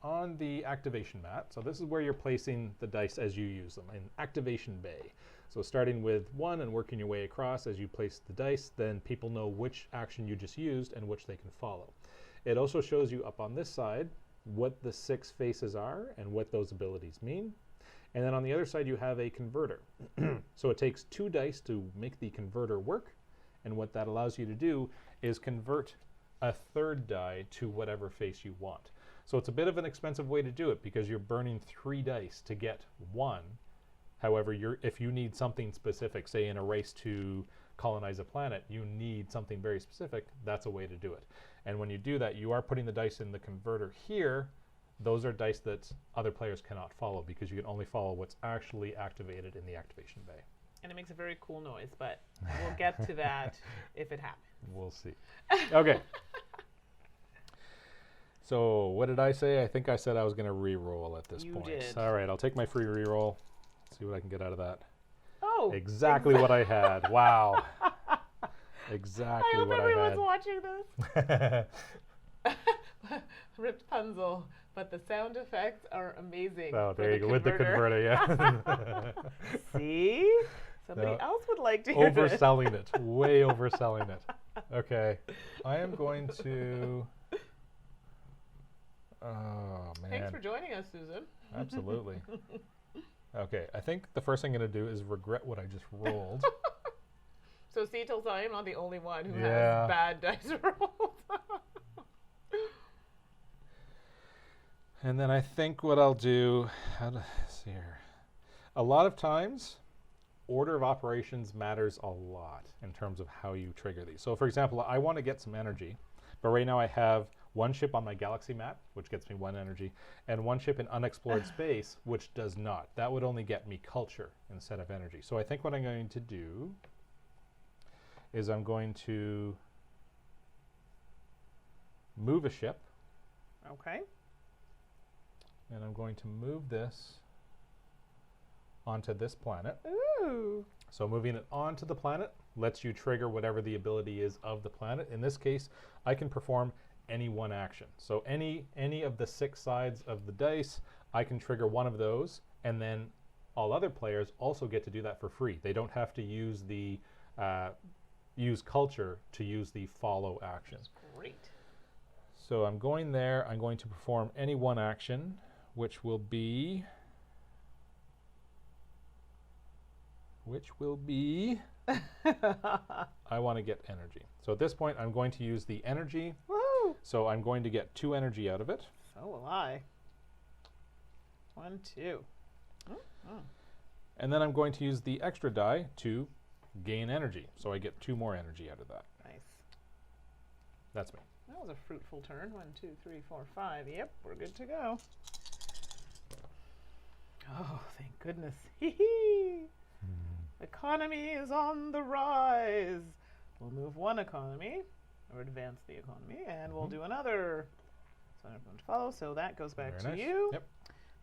Speaker 1: On the activation mat, so this is where you're placing the dice as you use them, in activation bay. So starting with 1 and working your way across as you place the dice, then people know which action you just used and which they can follow. It also shows you up on this side what the 6 faces are and what those abilities mean. And then on the other side you have a converter. So it takes 2 dice to make the converter work, and what that allows you to do is convert a 3rd die to whatever face you want. So it's a bit of an expensive way to do it because you're burning 3 dice to get 1. However, if you need something specific, say in a race to colonize a planet, you need something very specific, that's a way to do it. And when you do that, you are putting the dice in the converter here. Those are dice that other players cannot follow because you can only follow what's actually activated in the activation bay.
Speaker 2: And it makes a very cool noise, but we'll get to that if it happens.
Speaker 1: We'll see. Okay. So what did I say? I think I said I was going to re-roll at this point.
Speaker 2: You did.
Speaker 1: All right, I'll take my free re-roll. See what I can get out of that.
Speaker 2: Oh.
Speaker 1: Exactly what I had. Wow. Exactly what I had.
Speaker 2: I hope everyone's watching this. Rapunzel, but the sound effects are amazing.
Speaker 1: Oh, there you go. With the converter, yeah.
Speaker 2: See? Somebody else would like to hear this.
Speaker 1: Overselling it. Way overselling it. Okay. I am going to... Oh, man.
Speaker 2: Thanks for joining us, Susan.
Speaker 1: Absolutely. Okay, I think the first thing I'm going to do is regret what I just rolled.
Speaker 2: So see, tells I am not the only one who has bad dice rolls.
Speaker 1: And then I think what I'll do, see here. A lot of times, order of operations matters a lot in terms of how you trigger these. So for example, I want to get some energy, but right now I have 1 ship on my galaxy map, which gets me 1 energy, and 1 ship in unexplored space, which does not. That would only get me culture instead of energy. So I think what I'm going to do is I'm going to move a ship.
Speaker 2: Okay.
Speaker 1: And I'm going to move this onto this planet.
Speaker 2: Ooh.
Speaker 1: So moving it onto the planet lets you trigger whatever the ability is of the planet. In this case, I can perform any 1 action. So any of the 6 sides of the dice, I can trigger 1 of those, and then all other players also get to do that for free. They don't have to use the use culture to use the follow action.
Speaker 2: That's great.
Speaker 1: So I'm going there. I'm going to perform any 1 action, which will be I want to get energy. So at this point, I'm going to use the energy.
Speaker 2: Woo!
Speaker 1: So I'm going to get 2 energy out of it.
Speaker 2: So will I. 1, 2.
Speaker 1: And then I'm going to use the extra die to gain energy. So I get 2 more energy out of that.
Speaker 2: Nice.
Speaker 1: That's me.
Speaker 2: That was a fruitful turn. 1, 2, 3, 4, 5. Yep, we're good to go. Oh, thank goodness. Hee hee. Economy is on the rise. We'll move 1 economy, or advance the economy, and we'll do another. So everyone to follow. So that goes back to you.
Speaker 1: Yep.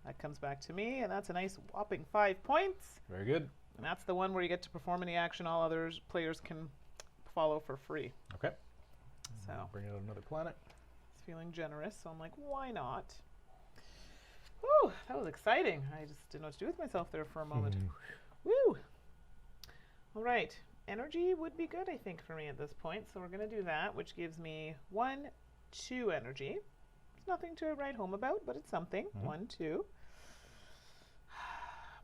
Speaker 2: That comes back to me, and that's a nice whopping 5 points.
Speaker 1: Very good.
Speaker 2: And that's the one where you get to perform any action all others players can follow for free.
Speaker 1: Okay.
Speaker 2: So
Speaker 1: Bring out another planet.
Speaker 2: it's feeling generous, so I'm like, why not? Woo, that was exciting. I just didn't know what to do with myself there for a moment. Woo! All right, energy would be good, I think, for me at this point. So we're going to do that, which gives me 1, 2 energy. It's nothing to write home about, but it's something. 1, 2.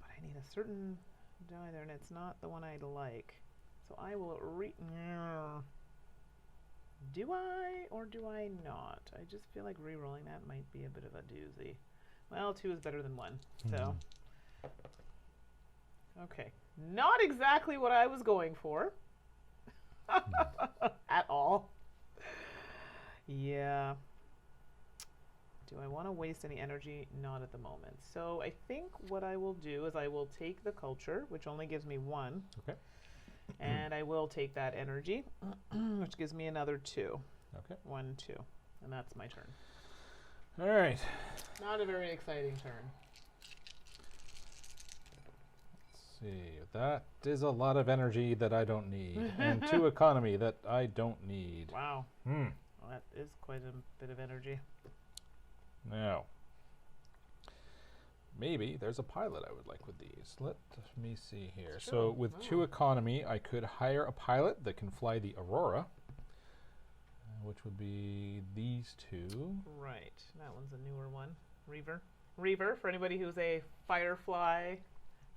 Speaker 2: But I need a certain die there, and it's not the one I'd like. So I will do I or do I not? I just feel like re-rolling that might be a bit of a doozy. Well, 2 is better than 1, so. Okay, not exactly what I was going for. At all. Yeah. Do I want to waste any energy? Not at the moment. So I think what I will do is I will take the culture, which only gives me 1.
Speaker 1: Okay.
Speaker 2: And I will take that energy, which gives me another 2.
Speaker 1: Okay.
Speaker 2: 1, 2. And that's my turn.
Speaker 1: All right.
Speaker 2: Not a very exciting turn.
Speaker 1: Let's see. That is a lot of energy that I don't need. And 2 economy that I don't need.
Speaker 2: Wow. Well, that is quite a bit of energy.
Speaker 1: Now, maybe there's a pilot I would like with these. Let me see here.
Speaker 2: It's
Speaker 1: So
Speaker 2: true.
Speaker 1: with 2 economy, I could hire a pilot that can fly the Aurora, which would be these 2.
Speaker 2: Right. That one's a newer one. Reaver. Reaver, for anybody who's a Firefly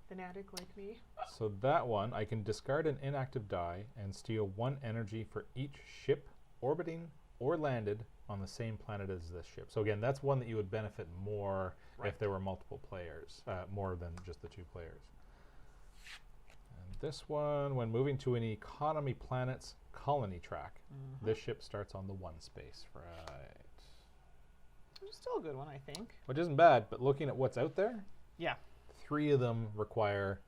Speaker 2: fanatic like me.
Speaker 1: So that one, I can discard an inactive die and steal 1 energy for each ship orbiting or landed on the same planet as this ship. So again, that's one that you would benefit more if there were multiple players, more than just the 2 players. And this one, when moving to an economy planet's colony track, this ship starts on the 1 space. Right.
Speaker 2: Which is still a good one, I think.
Speaker 1: Which isn't bad, but looking at what's out there,
Speaker 2: Yeah.
Speaker 1: 3 of them require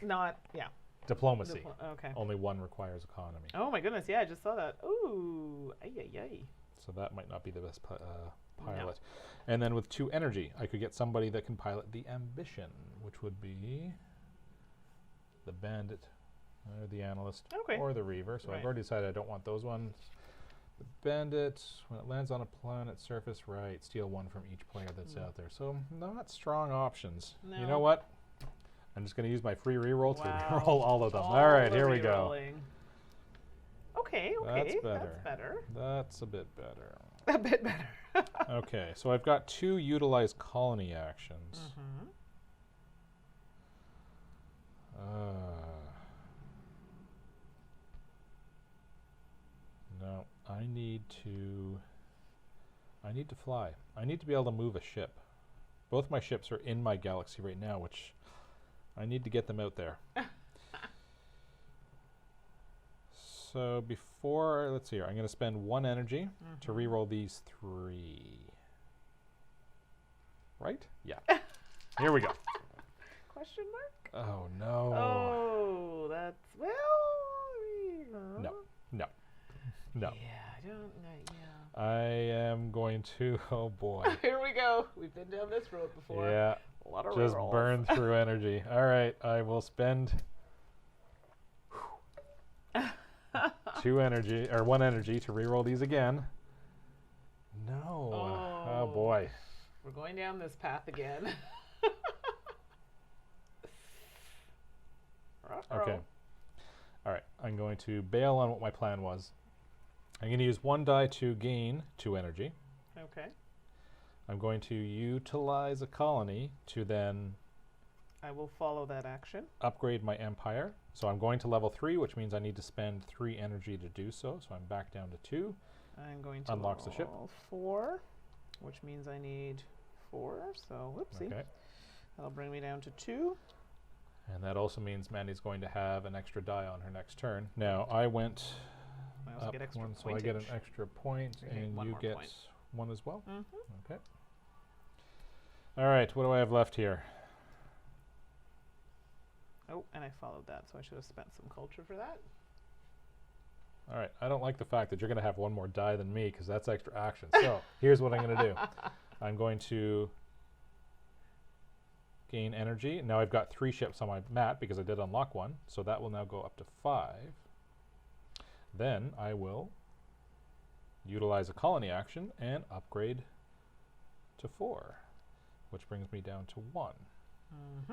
Speaker 2: Not, yeah.
Speaker 1: diplomacy.
Speaker 2: Okay.
Speaker 1: Only 1 requires economy.
Speaker 2: Oh my goodness, yeah, I just saw that. Ooh, ay, ay, ay.
Speaker 1: So that might not be the best pilot. And then with 2 energy, I could get somebody that can pilot the Ambition, which would be the Bandit, or the Analyst, or the Reaver. So I've already decided I don't want those ones. The Bandit, when it lands on a planet's surface, steal 1 from each player that's out there. So not strong options.
Speaker 2: No.
Speaker 1: You know what? I'm just going to use my free reroll to
Speaker 2: Wow.
Speaker 1: reroll all of them. All right, here we go.
Speaker 2: Re-rolling. Okay,
Speaker 1: That's better.
Speaker 2: That's better.
Speaker 1: That's a bit better.
Speaker 2: A bit better.
Speaker 1: Okay, so I've got 2 utilize colony actions. No, I need to fly. I need to be able to move a ship. Both my ships are in my galaxy right now, which I need to get them out there. So before, let's see here, I'm going to spend 1 energy to reroll these 3. Right? Yeah. Here we go.
Speaker 2: Question mark?
Speaker 1: Oh, no.
Speaker 2: Oh, that's, well,
Speaker 1: No. No. No.
Speaker 2: Yeah, I don't know, yeah.
Speaker 1: I am going to, oh boy.
Speaker 2: Here we go. We've been down this road before.
Speaker 1: Yeah.
Speaker 2: A lot of
Speaker 1: Just
Speaker 2: rerolls.
Speaker 1: burn through energy. All right, I will spend 1 energy to reroll these again. No. Oh boy.
Speaker 2: We're going down this path again.
Speaker 1: Okay. All right, I'm going to bail on what my plan was. I'm going to use 1 die to gain 2 energy.
Speaker 2: Okay.
Speaker 1: I'm going to utilize a colony to then
Speaker 2: I will follow that action.
Speaker 1: upgrade my empire. So I'm going to level 3, which means I need to spend 3 energy to do so. So I'm back down to 2.
Speaker 2: I'm going to
Speaker 1: Unlocks the ship.
Speaker 2: roll 4, which means I need 4, so whoopsie.
Speaker 1: Okay.
Speaker 2: That'll bring me down to 2.
Speaker 1: And that also means Mandy's going to have an extra die on her next turn. Now, I went
Speaker 2: I also
Speaker 1: up
Speaker 2: get extra
Speaker 1: 1, so I get an
Speaker 2: pointage.
Speaker 1: extra point,
Speaker 2: You get
Speaker 1: and
Speaker 2: one
Speaker 1: you
Speaker 2: more
Speaker 1: get
Speaker 2: point.
Speaker 1: 1 as well.
Speaker 2: Mm-hmm.
Speaker 1: Okay. All right, what do I have left here?
Speaker 2: Oh, and I followed that, so I should have spent some culture for that.
Speaker 1: All right, I don't like the fact that you're going to have 1 more die than me, because that's extra action. So here's what I'm going to do. I'm going to gain energy. Now I've got 3 ships on my map because I did unlock 1, so that will now go up to 5. Then I will utilize a colony action and upgrade to 4, which brings me down to 1.
Speaker 2: Mm-hmm.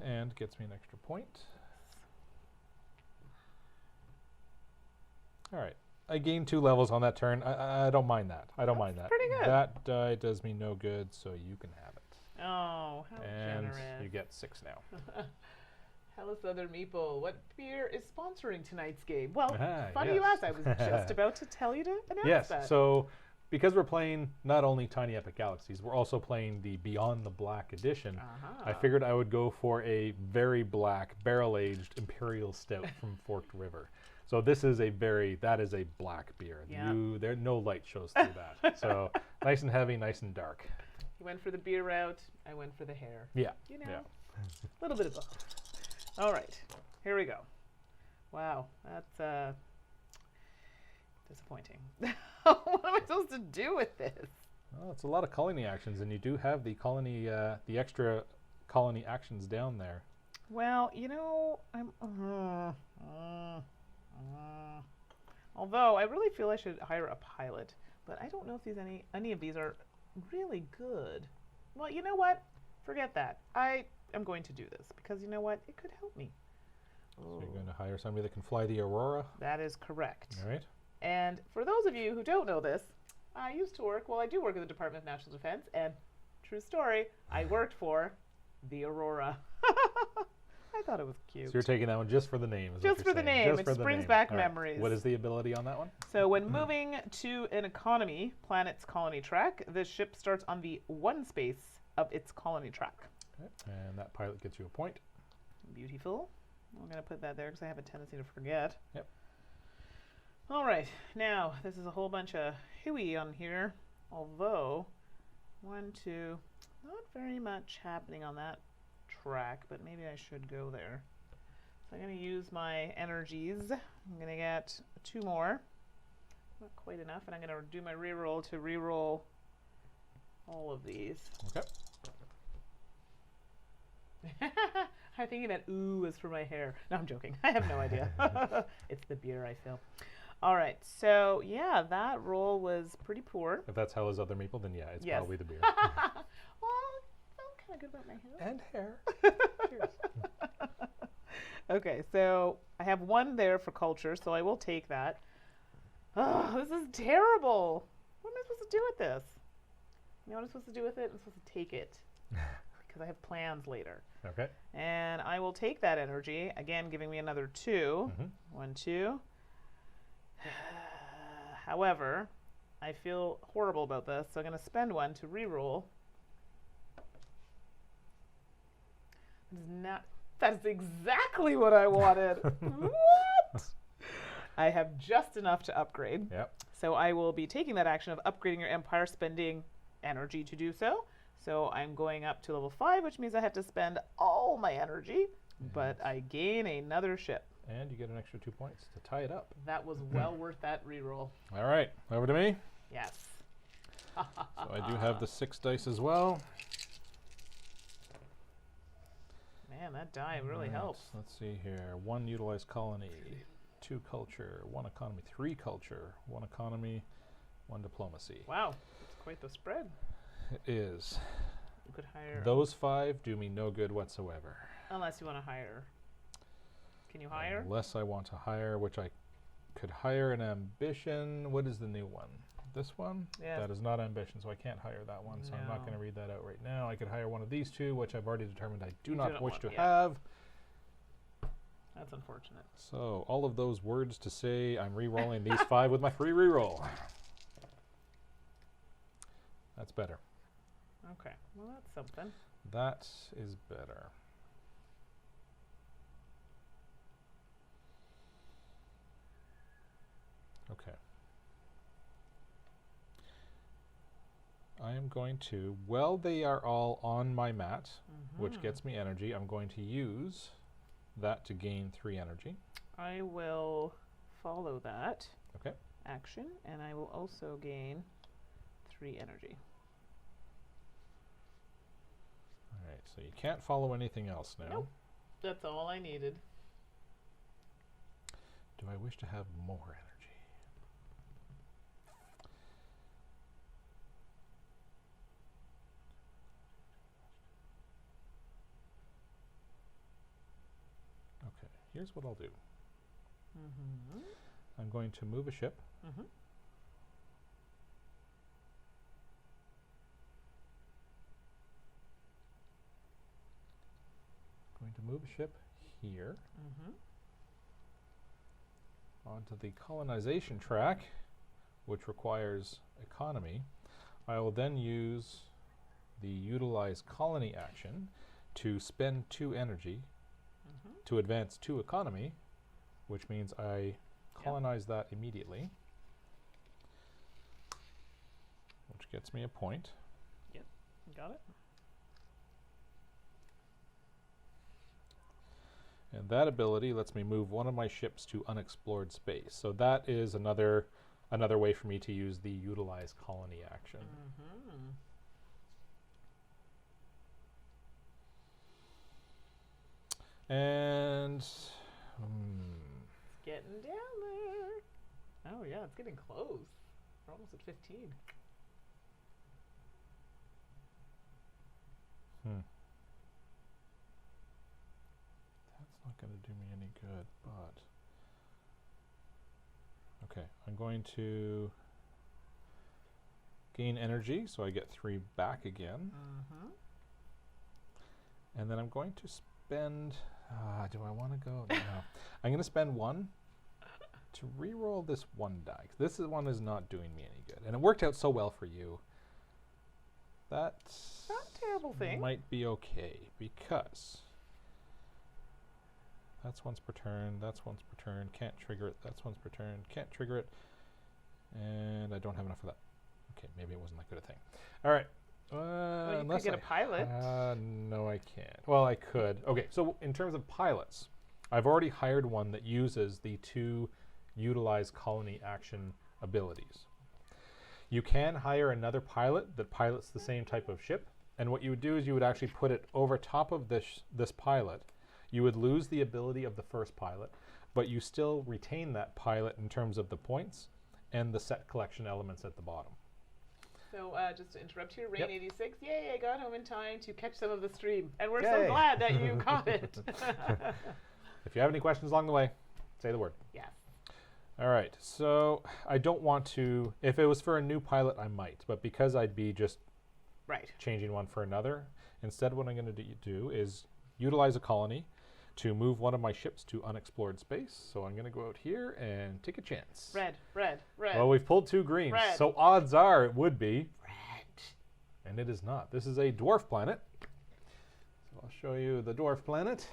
Speaker 1: And gets me an extra point. All right. I gained 2 levels on that turn. I don't mind that. I don't mind that.
Speaker 2: pretty good.
Speaker 1: That die does me no good, so you can have it.
Speaker 2: Oh, how
Speaker 1: And
Speaker 2: generous.
Speaker 1: you get 6 now.
Speaker 2: Hello, Southern Meeple. What beer is sponsoring tonight's game? Well,
Speaker 1: Ah,
Speaker 2: funny you
Speaker 1: yes.
Speaker 2: asked. I was just about to tell you to announce
Speaker 1: Yes,
Speaker 2: that.
Speaker 1: so because we're playing not only Tiny Epic Galaxies, we're also playing the Beyond the Black edition. I figured I would go for a very black, barrel-aged Imperial Stout from Forked River. So this is that is a black beer.
Speaker 2: Yeah.
Speaker 1: There no light shows through that. So nice and heavy, nice and dark.
Speaker 2: You went for the beer route. I went for the hair.
Speaker 1: Yeah.
Speaker 2: You know,
Speaker 1: Yeah.
Speaker 2: a little bit of both. All right, here we go. Wow, that's disappointing. What am I supposed to do with this?
Speaker 1: Well, it's a lot of colony actions, and you do have the colony, the extra colony actions down there.
Speaker 2: Well, you know, although I really feel I should hire a pilot, but I don't know if any of these are really good. Well, you know what? Forget that. I am going to do this because you know what? It could help me.
Speaker 1: So you're going to hire somebody that can fly the Aurora.
Speaker 2: That is correct.
Speaker 1: All right.
Speaker 2: And for those of you who don't know this, I used to work, well, I do work at the Department of National Defense, and true story, I worked for the Aurora. I thought it was cute.
Speaker 1: So you're taking that one just for the name. Is what
Speaker 2: Just
Speaker 1: you're
Speaker 2: for the
Speaker 1: saying.
Speaker 2: name.
Speaker 1: Just
Speaker 2: It
Speaker 1: for the
Speaker 2: brings
Speaker 1: name.
Speaker 2: back
Speaker 1: All right.
Speaker 2: memories.
Speaker 1: What is the ability on that one?
Speaker 2: So when moving to an economy planet's colony track, this ship starts on the 1 space of its colony track.
Speaker 1: Okay. And that pilot gets you a point.
Speaker 2: Beautiful. I'm going to put that there because I have a tendency to forget.
Speaker 1: Yep.
Speaker 2: All right. Now, this is a whole bunch of hooey on here. Although, 1, 2, not very much happening on that track, but maybe I should go there. So I'm going to use my energies. I'm going to get 2 more. Not quite enough. And I'm going to do my reroll to reroll all of these.
Speaker 1: Okay.
Speaker 2: I'm thinking that ooh is for my hair. No, I'm joking. I have no idea. It's the beer, I feel. All right. So, yeah, that roll was pretty poor.
Speaker 1: If that's Hello's Other Meeple, then yeah, it's
Speaker 2: Yes.
Speaker 1: probably the beer.
Speaker 2: Well, I felt kind of good about my hair.
Speaker 1: And hair. Cheers.
Speaker 2: Okay, so I have 1 there for culture, so I will take that. Oh, this is terrible. What am I supposed to do with this? You know what I'm supposed to do with it? I'm supposed to take it because I have plans later.
Speaker 1: Okay.
Speaker 2: And I will take that energy, again, giving me another 2. 1, 2. However, I feel horrible about this, so I'm going to spend 1 to reroll. That is exactly what I wanted. What? I have just enough to upgrade.
Speaker 1: Yep.
Speaker 2: So I will be taking that action of upgrading your empire, spending energy to do so. So I'm going up to level 5, which means I have to spend all my energy, but I gain another ship.
Speaker 1: And you get an extra 2 points to tie it up.
Speaker 2: That was well worth that reroll.
Speaker 1: All right, over to me.
Speaker 2: Yes.
Speaker 1: So I do have the 6 dice as well.
Speaker 2: Man, that die really helps.
Speaker 1: Let's see here. 1 utilized colony, 2 culture, 1 economy, 3 culture, 1 economy, 1 diplomacy.
Speaker 2: Wow, it's quite the spread.
Speaker 1: It is.
Speaker 2: You could hire...
Speaker 1: Those 5 do me no good whatsoever.
Speaker 2: Unless you want to hire. Can you hire?
Speaker 1: Unless I want to hire, which I could hire an ambition. What is the new one? This one?
Speaker 2: Yeah.
Speaker 1: That is not ambition, so I can't hire that one. So I'm not going to read that out right now. I could hire one of these 2, which I've already determined I do not wish to have.
Speaker 2: That's unfortunate.
Speaker 1: So all of those words to say I'm re-rolling these 5 with my free re-roll. That's better.
Speaker 2: Okay. Well, that's something.
Speaker 1: That is better. Okay. I am going to, well, they are all on my mat, which gets me energy. I'm going to use that to gain 3 energy.
Speaker 2: I will follow that
Speaker 1: Okay.
Speaker 2: action, and I will also gain 3 energy.
Speaker 1: All right, so you can't follow anything else now.
Speaker 2: Nope. That's all I needed.
Speaker 1: Do I wish to have more energy? Okay, here's what I'll do. I'm going to move a ship. Going to move a ship here onto the colonization track, which requires economy. I will then use the utilize colony action to spend 2 energy to advance 2 economy, which means I colonize that immediately, which gets me a point.
Speaker 2: Yep, got it.
Speaker 1: And that ability lets me move one of my ships to unexplored space. So that is another way for me to use the utilize colony action. And
Speaker 2: It's getting down there. Oh yeah, it's getting close. We're almost at 15.
Speaker 1: That's not going to do me any good, but okay, I'm going to gain energy, so I get 3 back again. And then I'm going to spend, do I want to go? No. I'm going to spend 1 to re-roll this 1 die. This one is not doing me any good. And it worked out so well for you. That's
Speaker 2: not a terrible thing.
Speaker 1: Might be okay, because that's once per turn, that's once per turn, can't trigger it, that's once per turn, can't trigger it, and I don't have enough of that. Okay, maybe it wasn't that good a thing. All right.
Speaker 2: Well, you
Speaker 1: unless
Speaker 2: could get a pilot.
Speaker 1: No, I can't. Well, I could. Okay, so in terms of pilots, I've already hired one that uses the 2 utilize colony action abilities. You can hire another pilot that pilots the same type of ship, and what you would do is you would actually put it over top of this pilot. You would lose the ability of the first pilot, but you still retain that pilot in terms of the points and the set collection elements at the bottom.
Speaker 2: So just to interrupt here, Rain86, yay, I got home in time to catch some of the stream. And we're so glad that you caught it.
Speaker 1: If you have any questions along the way, say the word.
Speaker 2: Yes.
Speaker 1: All right, so I don't want to, if it was for a new pilot, I might, but because I'd be just changing one for another, instead what I'm going to do is utilize a colony to move one of my ships to unexplored space. So I'm going to go out here and take a chance.
Speaker 2: Red, red, red.
Speaker 1: Well, we've pulled 2 greens, so odds are it would be red. And it is not. This is a dwarf planet. So I'll show you the dwarf planet.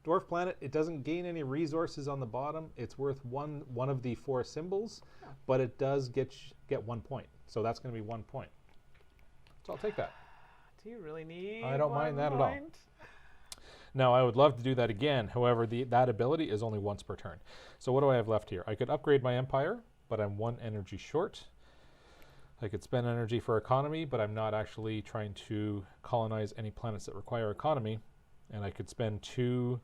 Speaker 1: Dwarf planet, it doesn't gain any resources on the bottom. It's worth one of the 4 symbols, but it does get 1 point. So that's going to be 1 point. So I'll take that.
Speaker 2: Do you really need
Speaker 1: I don't mind that at all. Now, I would love to do that again. However, that ability is only once per turn. So what do I have left here? I could upgrade my empire, but I'm 1 energy short. I could spend energy for economy, but I'm not actually trying to colonize any planets that require economy. And I could spend 2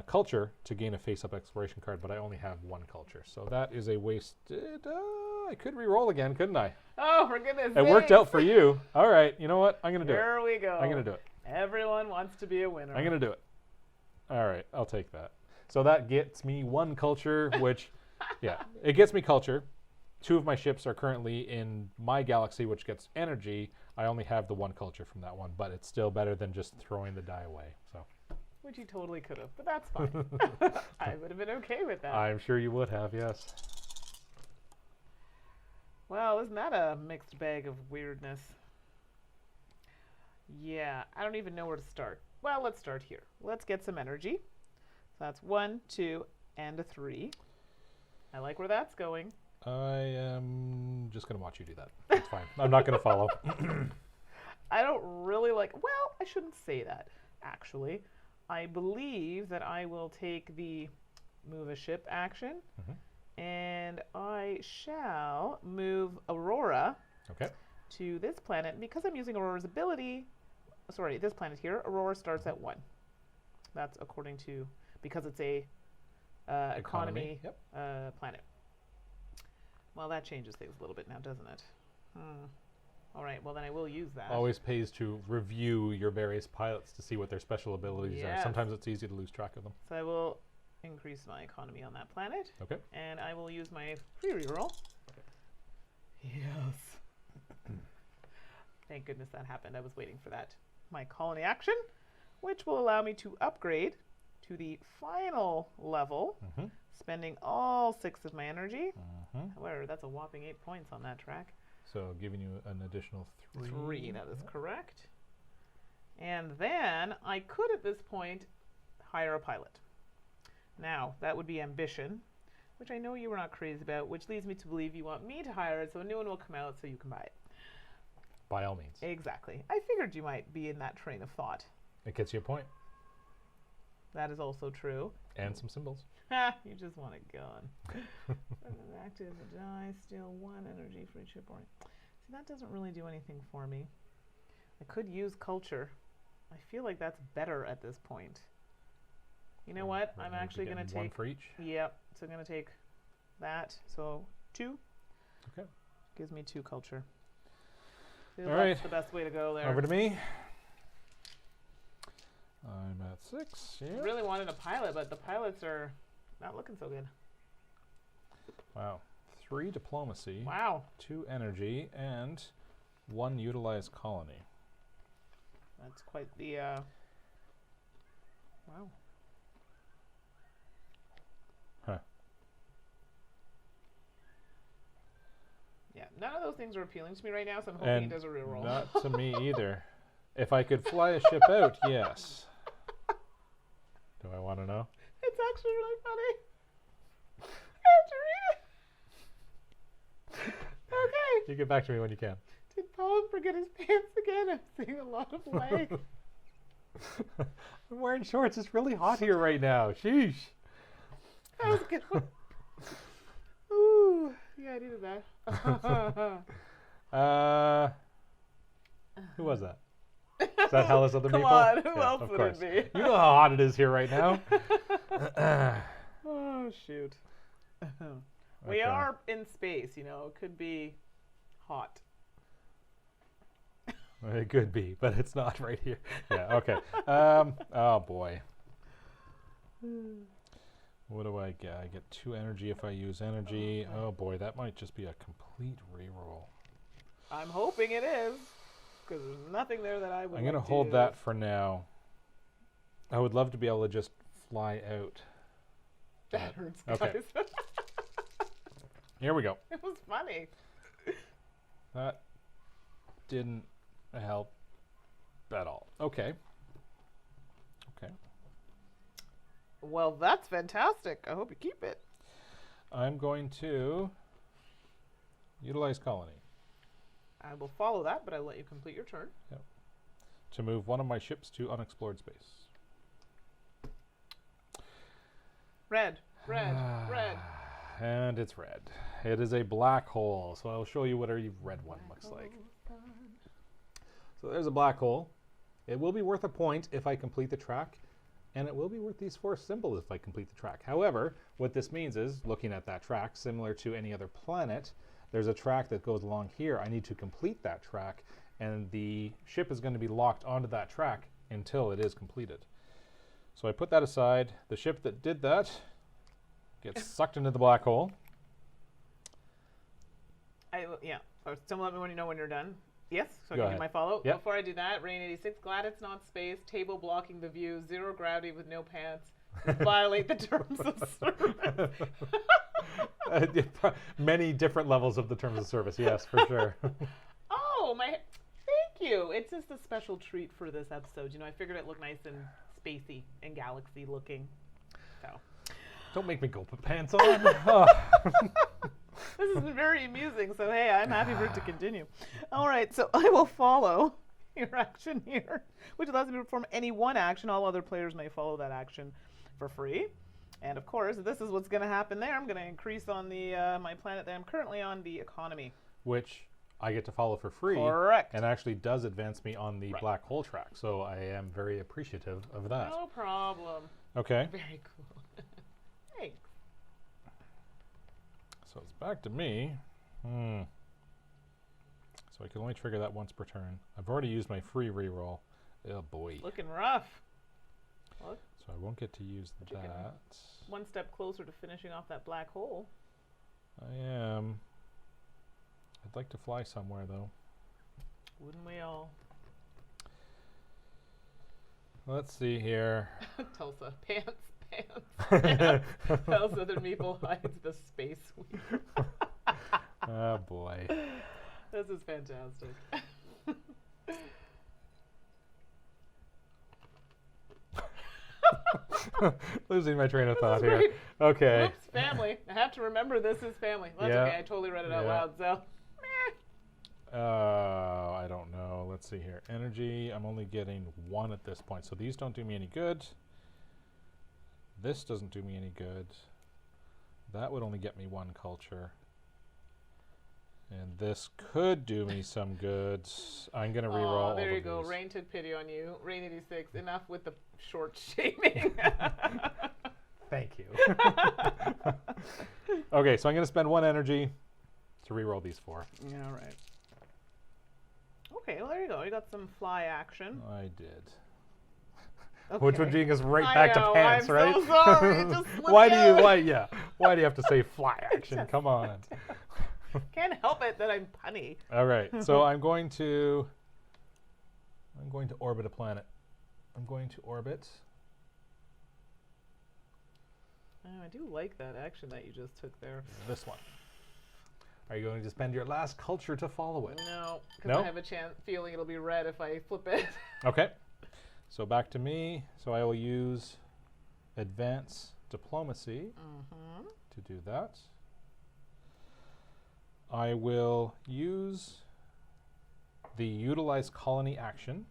Speaker 1: culture to gain a face-up exploration card, but I only have 1 culture. So that is a wasted... I could re-roll again, couldn't I?
Speaker 2: Oh, for goodness
Speaker 1: sake. It worked out for you. All right, you know what? I'm going to do it.
Speaker 2: Here we go.
Speaker 1: I'm going to do it.
Speaker 2: Everyone wants to be a winner.
Speaker 1: I'm going to do it. All right, I'll take that. So that gets me 1 culture, which, yeah, it gets me culture. 2 of my ships are currently in my galaxy, which gets energy. I only have the 1 culture from that one, but it's still better than just throwing the die away. So,
Speaker 2: which you totally could have, but that's fine. I would have been okay with that.
Speaker 1: I'm sure you would have, yes.
Speaker 2: Well, isn't that a mixed bag of weirdness? Yeah, I don't even know where to start. Well, let's start here. Let's get some energy. So that's 1, 2, and a 3. I like where that's going.
Speaker 1: I am just going to watch you do that. That's fine. I'm not going to follow.
Speaker 2: I don't really like... Well, I shouldn't say that, actually. I believe that I will take the move a ship action, and I shall move Aurora to this planet. Because I'm using Aurora's ability... Sorry, this planet here, Aurora starts at 1. That's according to... Because it's a economy planet. Well, that changes things a little bit now, doesn't it? All right, well, then I will use that.
Speaker 1: Always pays to review your various pilots to see what their special abilities are. Sometimes it's easy to lose track of them.
Speaker 2: So I will increase my economy on that planet.
Speaker 1: Okay.
Speaker 2: And I will use my free reroll. Yes. Thank goodness that happened. I was waiting for that. My colony action, which will allow me to upgrade to the final level, spending all 6 of my energy. However, that's a whopping 8 points on that track.
Speaker 1: So giving you an additional 3.
Speaker 2: 3, that is correct. And then I could at this point hire a pilot. Now, that would be ambition, which I know you were not crazy about, which leads me to believe you want me to hire it so a new one will come out so you can buy it.
Speaker 1: By all means.
Speaker 2: Exactly. I figured you might be in that train of thought.
Speaker 1: It gets you a point.
Speaker 2: That is also true.
Speaker 1: And some symbols.
Speaker 2: Ha! You just want it gone. Active a die, steal 1 energy for each hit point. See, that doesn't really do anything for me. I could use culture. I feel like that's better at this point. You know what? I'm actually going to take
Speaker 1: 1 for each.
Speaker 2: Yep. So I'm going to take that. So 2.
Speaker 1: Okay.
Speaker 2: Gives me 2 culture.
Speaker 1: All right.
Speaker 2: That's the best way to go there.
Speaker 1: Over to me. I'm at 6. Yeah.
Speaker 2: I really wanted a pilot, but the pilots are not looking so good.
Speaker 1: Wow. 3 diplomacy.
Speaker 2: Wow.
Speaker 1: 2 energy and 1 utilized colony.
Speaker 2: That's quite the wow.
Speaker 1: Huh.
Speaker 2: Yeah, none of those things are appealing to me right now, so I'm hoping he does a reroll.
Speaker 1: Not to me either. If I could fly a ship out, yes. Do I want to know?
Speaker 2: It's actually really funny. I have to read it. Okay.
Speaker 1: You get back to me when you can.
Speaker 2: Did Paul forget his pants again? I'm seeing a lot of leg.
Speaker 1: I'm wearing shorts. It's really hot here right now. Sheesh.
Speaker 2: That was a good one. Ooh. Yeah, I needed that.
Speaker 1: Who was that? Is that Hellas other
Speaker 2: Come
Speaker 1: people?
Speaker 2: on, who
Speaker 1: Yeah,
Speaker 2: else
Speaker 1: of
Speaker 2: would
Speaker 1: course.
Speaker 2: it be?
Speaker 1: You know how hot it is here right now.
Speaker 2: Oh, shoot. We are in space, you know. It could be hot.
Speaker 1: It could be, but it's not right here. Yeah, okay. Oh, boy. What do I get? I get 2 energy if I use energy. Oh, boy, that might just be a complete reroll.
Speaker 2: I'm hoping it is, because there's nothing there that I would
Speaker 1: I'm going to hold that for now. I would love to be able to just fly out.
Speaker 2: That hurts,
Speaker 1: okay.
Speaker 2: guys.
Speaker 1: Here we go.
Speaker 2: It was funny.
Speaker 1: That didn't help at all. Okay. Okay.
Speaker 2: Well, that's fantastic. I hope you keep it.
Speaker 1: I'm going to utilize colony.
Speaker 2: I will follow that, but I'll let you complete your turn.
Speaker 1: Yep. To move 1 of my ships to unexplored space.
Speaker 2: Red, red, red.
Speaker 1: And it's red. It is a black hole, so I'll show you what a red one looks like. So there's a black hole. It will be worth a point if I complete the track, and it will be worth these 4 symbols if I complete the track. However, what this means is, looking at that track, similar to any other planet, there's a track that goes along here. I need to complete that track, and the ship is going to be locked onto that track until it is completed. So I put that aside. The ship that did that gets sucked into the black hole.
Speaker 2: Yeah. So let me when you know when you're done. Yes, so I
Speaker 1: Go
Speaker 2: can
Speaker 1: ahead.
Speaker 2: do my follow.
Speaker 1: Yep.
Speaker 2: Before I do that, Rain 86, glad it's not space, table blocking the view, 0 gravity with no pants, violate the terms of service.
Speaker 1: Many different levels of the terms of service. Yes, for sure.
Speaker 2: Oh, thank you. It's just a special treat for this episode. You know, I figured it looked nice and spacey and galaxy looking. So.
Speaker 1: Don't make me go put pants on. Oh.
Speaker 2: This has been very amusing, so hey, I'm happy for it to continue. All right, so I will follow your action here, which allows me to perform any one action. All other players may follow that action for free. And of course, this is what's going to happen there. I'm going to increase on the my planet that I'm currently on, the economy.
Speaker 1: Which I get to follow for free.
Speaker 2: Correct.
Speaker 1: And actually does advance me on the black hole track. So I am very appreciative of that.
Speaker 2: No problem.
Speaker 1: Okay.
Speaker 2: Very cool. Thanks.
Speaker 1: So it's back to me. So I can only trigger that once per turn. I've already used my free reroll. Oh boy.
Speaker 2: Looking rough. Look.
Speaker 1: So I won't get to use that.
Speaker 2: One step closer to finishing off that black hole.
Speaker 1: I am. I'd like to fly somewhere though.
Speaker 2: Wouldn't we all?
Speaker 1: Let's see here.
Speaker 2: Tulsa. Pants. Tells other people hides the space weed.
Speaker 1: Oh boy.
Speaker 2: This is fantastic.
Speaker 1: Losing my train of thought
Speaker 2: This is
Speaker 1: here.
Speaker 2: great.
Speaker 1: Okay.
Speaker 2: Oops, family. I have to remember this is family. That's okay. I totally read it out loud, so.
Speaker 1: I don't know. Let's see here. Energy, I'm only getting 1 at this point. So these don't do me any good. This doesn't do me any good. That would only get me 1 culture. And this could do me some good. I'm going to reroll.
Speaker 2: Oh, there you go.
Speaker 1: These.
Speaker 2: Rain took pity on you. Rain 86. Enough with the short shaming.
Speaker 1: Thank you. Okay, so I'm going to spend 1 energy to reroll these 4.
Speaker 2: Yeah, all right. Okay, well, there you go. You got some fly action.
Speaker 1: I did.
Speaker 2: Okay.
Speaker 1: Which would bring us right back to pants,
Speaker 2: I'm
Speaker 1: right?
Speaker 2: So sorry. It just slipped
Speaker 1: Why do you
Speaker 2: out.
Speaker 1: why do you have to say fly action? Come on.
Speaker 2: Can't help it that I'm punny.
Speaker 1: All right. So I'm going to orbit a planet. I'm going to orbit.
Speaker 2: Oh, I do like that action that you just took there.
Speaker 1: This one. Are you going to spend your last culture to follow it?
Speaker 2: No, because
Speaker 1: No?
Speaker 2: I have a feeling it'll be red if I flip it.
Speaker 1: Okay. So back to me. So I will use advance diplomacy to do that. I will use the utilize colony action.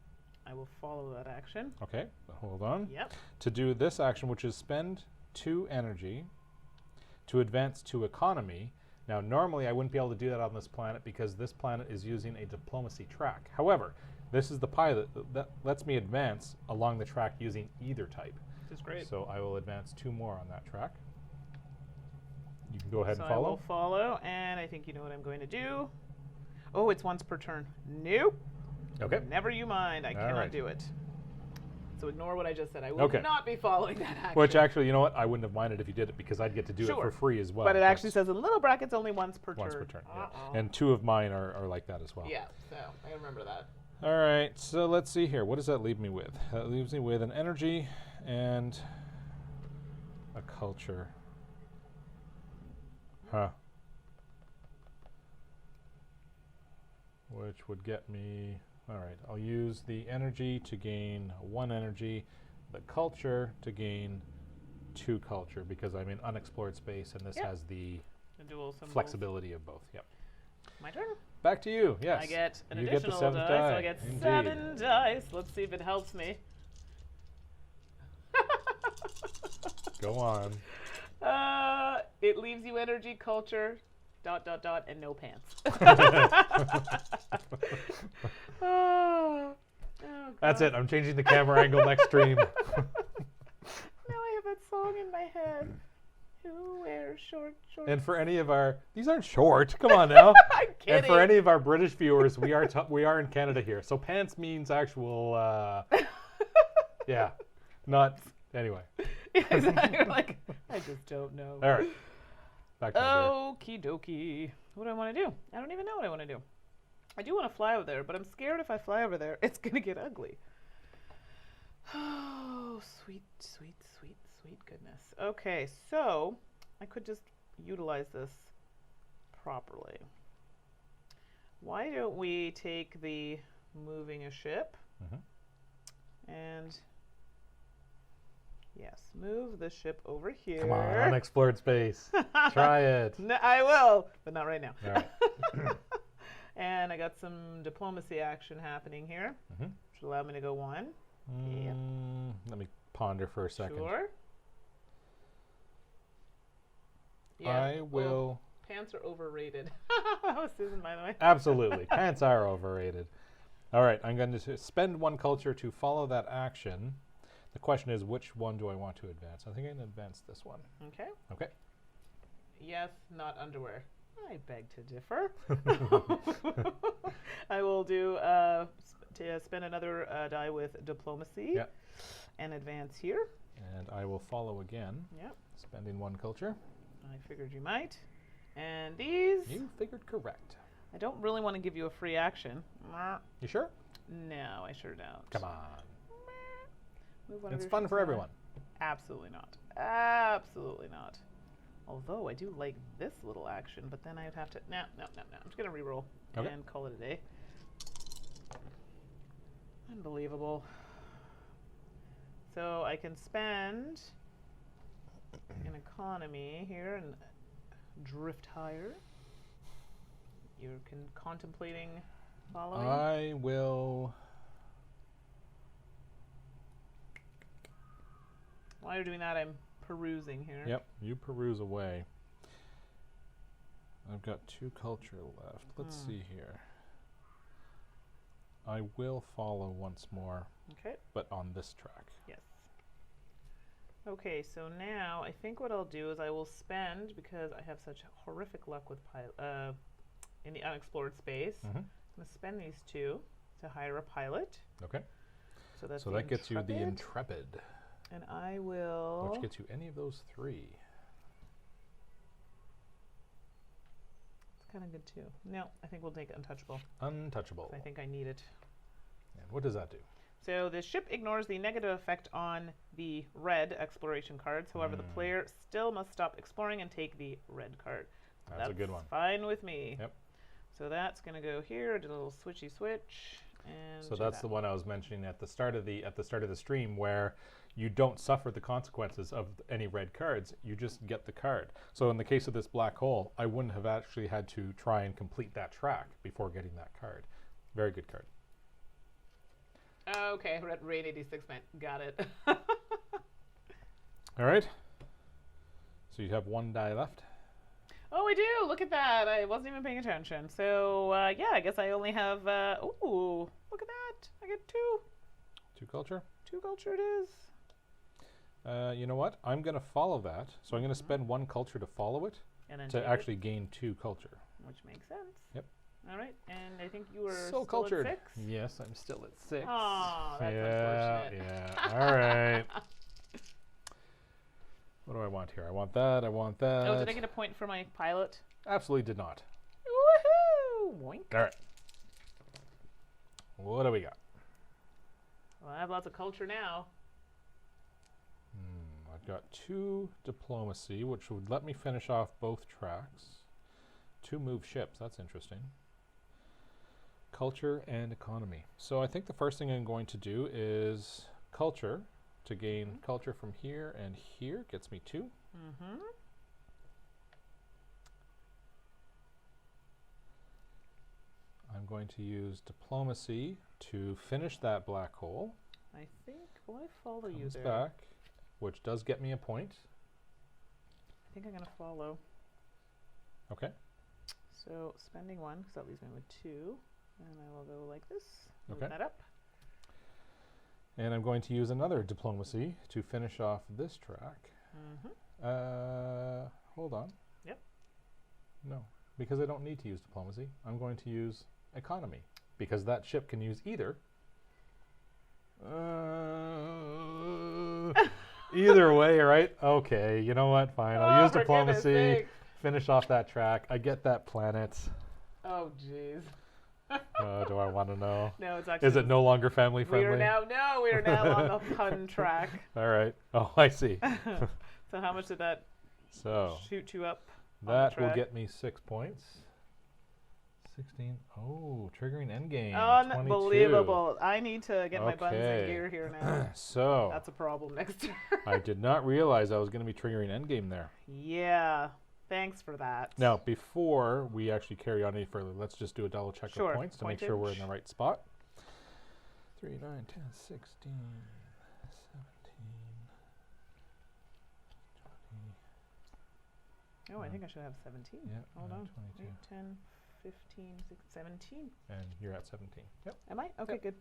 Speaker 2: I will follow that action.
Speaker 1: Okay, hold on.
Speaker 2: Yep.
Speaker 1: To do this action, which is spend 2 energy to advance to economy. Now, normally I wouldn't be able to do that on this planet because this planet is using a diplomacy track. However, this is the pilot that lets me advance along the track using either type.
Speaker 2: Which is great.
Speaker 1: So I will advance 2 more on that track. You can go ahead and
Speaker 2: I
Speaker 1: follow.
Speaker 2: will follow, and I think you know what I'm going to do. Oh, it's once per turn. Nope.
Speaker 1: Okay.
Speaker 2: Never you mind. I cannot do it. So ignore what I just said. I will not be following that action.
Speaker 1: Which actually, you know what? I wouldn't have minded if you did it because I'd get to do it for free as well.
Speaker 2: But it actually says in little brackets only once per turn.
Speaker 1: Once per turn, yeah. And 2 of mine are like that as well.
Speaker 2: Yeah, so I remember that.
Speaker 1: All right, so let's see here. What does that leave me with? That leaves me with an energy and a culture. Huh. Which would get me... All right, I'll use the energy to gain 1 energy, the culture to gain 2 culture, because I'm in unexplored space, and this has the
Speaker 2: dual
Speaker 1: flexibility of both. Yep.
Speaker 2: My turn.
Speaker 1: Back to you, yes.
Speaker 2: I get an
Speaker 1: you
Speaker 2: additional
Speaker 1: get the 7th
Speaker 2: die,
Speaker 1: die.
Speaker 2: so I get
Speaker 1: Indeed.
Speaker 2: 7 dice. Let's see if it helps me.
Speaker 1: Go on.
Speaker 2: It leaves you energy, culture, ... and no pants.
Speaker 1: That's it. I'm changing the camera angle next stream.
Speaker 2: Now I have that song in my head. Who wears short shorts?
Speaker 1: And for any of our, these aren't short. Come on now.
Speaker 2: I'm kidding.
Speaker 1: And for any of our British viewers, we are in Canada here. So pants means actual. Yeah, not anyway.
Speaker 2: Yeah, exactly. Like I just don't know.
Speaker 1: All right. Back to
Speaker 2: Okie dokie. What do I want to do? I don't even know what I want to do. I do want to fly over there, but I'm scared if I fly over there, it's going to get ugly. Oh, sweet, sweet, sweet, sweet goodness. Okay, so I could just utilize this properly. Why don't we take the moving a ship and yes, move the ship over here.
Speaker 1: Come on, unexplored space. Try it.
Speaker 2: No, I will, but not right now.
Speaker 1: All right.
Speaker 2: And I got some diplomacy action happening here, which will allow me to go one. Yep.
Speaker 1: Let me ponder for a second.
Speaker 2: Sure. Yeah.
Speaker 1: I will.
Speaker 2: Pants are overrated. That was Susan, by the way.
Speaker 1: Absolutely. Pants are overrated. All right, I'm going to spend one culture to follow that action. The question is, which one do I want to advance? I think I'm going to advance this one.
Speaker 2: Okay.
Speaker 1: Okay.
Speaker 2: Yes, not underwear. I beg to differ. I will do spend another die with diplomacy and advance here.
Speaker 1: And I will follow again.
Speaker 2: Yep.
Speaker 1: Spending one culture.
Speaker 2: I figured you might. And these.
Speaker 1: You figured correct.
Speaker 2: I don't really want to give you a free action.
Speaker 1: You sure?
Speaker 2: No, I sure don't.
Speaker 1: Come on.
Speaker 2: Move one of
Speaker 1: It's
Speaker 2: your
Speaker 1: fun
Speaker 2: ships
Speaker 1: for
Speaker 2: on.
Speaker 1: everyone.
Speaker 2: Absolutely not. Absolutely not. Although I do like this little action, but then I'd have to. No. I'm just going to reroll and call it a day. Unbelievable. So I can spend an economy here and drift higher. You're contemplating following?
Speaker 1: I will.
Speaker 2: While you're doing that, I'm perusing here.
Speaker 1: Yep, you peruse away. I've got 2 culture left. Let's see here. I will follow once more.
Speaker 2: Okay.
Speaker 1: But on this track.
Speaker 2: Yes. Okay, so now I think what I'll do is I will spend, because I have such horrific luck with in the unexplored space, I'm going to spend these 2 to hire a pilot.
Speaker 1: Okay.
Speaker 2: So, that's
Speaker 1: so that gets you the Intrepid.
Speaker 2: And I will...
Speaker 1: Which gets you any of those 3.
Speaker 2: It's kind of good too. No, I think we'll take Untouchable.
Speaker 1: Untouchable.
Speaker 2: I think I need it.
Speaker 1: And what does that do?
Speaker 2: So the ship ignores the negative effect on the red exploration cards. However, the player still must stop exploring and take the red card.
Speaker 1: That's a good one.
Speaker 2: Fine with me.
Speaker 1: Yep.
Speaker 2: So that's going to go here. Did a little switchy switch. And
Speaker 1: so that's the one I was mentioning at the start of the stream, where you don't suffer the consequences of any red cards. You just get the card. So in the case of this black hole, I wouldn't have actually had to try and complete that track before getting that card. Very good card.
Speaker 2: Okay, Raid 86 meant. Got it.
Speaker 1: All right. So you have 1 die left.
Speaker 2: Oh, I do. Look at that. I wasn't even paying attention. So, yeah, I guess I only have... ooh, look at that. I get 2.
Speaker 1: 2 culture.
Speaker 2: 2 culture it is.
Speaker 1: You know what? I'm going to follow that. So I'm going to spend 1 culture to follow it,
Speaker 2: and then
Speaker 1: to actually gain 2 culture.
Speaker 2: Which makes sense.
Speaker 1: Yep.
Speaker 2: All right. And I think you were
Speaker 1: So
Speaker 2: still
Speaker 1: cultured.
Speaker 2: at 6?
Speaker 1: Yes, I'm still at 6.
Speaker 2: Oh, that's unfortunate.
Speaker 1: Yeah. All right. What do I want here? I want that. I want that.
Speaker 2: Oh, did I get a point for my pilot?
Speaker 1: Absolutely did not.
Speaker 2: Woohoo! Boink.
Speaker 1: All right. What do we got?
Speaker 2: Well, I have lots of culture now.
Speaker 1: I've got 2 diplomacy, which would let me finish off both tracks. 2 move ships. That's interesting. Culture and economy. So I think the first thing I'm going to do is culture. To gain culture from here and here gets me 2. I'm going to use diplomacy to finish that black hole.
Speaker 2: I think, will I follow you
Speaker 1: Comes
Speaker 2: there?
Speaker 1: back, which does get me a point.
Speaker 2: I think I'm going to follow.
Speaker 1: Okay.
Speaker 2: So spending 1, because that leaves me with 2. And I will go like this. Move
Speaker 1: Okay.
Speaker 2: that up.
Speaker 1: And I'm going to use another diplomacy to finish off this track. Hold on.
Speaker 2: Yep.
Speaker 1: No, because I don't need to use diplomacy. I'm going to use economy, because that ship can use either. Either way, right? Okay, you know what? Fine, I'll use
Speaker 2: for goodness
Speaker 1: diplomacy,
Speaker 2: sakes.
Speaker 1: finish off that track. I get that planet.
Speaker 2: Oh, jeez.
Speaker 1: Do I want to know?
Speaker 2: No, it's actually...
Speaker 1: Is it no longer family
Speaker 2: we
Speaker 1: friendly?
Speaker 2: are now on the pun track.
Speaker 1: All right. Oh, I see.
Speaker 2: So how much did that
Speaker 1: So
Speaker 2: shoot you up?
Speaker 1: That will get me 6 points. 16. Oh, triggering endgame.
Speaker 2: Unbelievable. 22. I need to get my buttons in gear here now.
Speaker 1: So.
Speaker 2: That's a problem next turn.
Speaker 1: I did not realize I was going to be triggering endgame there.
Speaker 2: Yeah. Thanks for that.
Speaker 1: Now, before we actually carry on any further, let's just do a double check of points to make sure we're in the right spot. 3, 9, 10, 16, 17, 20.
Speaker 2: Oh, I think I should have 17.
Speaker 1: Yeah,
Speaker 2: hold on.
Speaker 1: 22.
Speaker 2: 8, 10, 15, 16, 17.
Speaker 1: And you're at 17. Yep.
Speaker 2: Am I? Okay, good.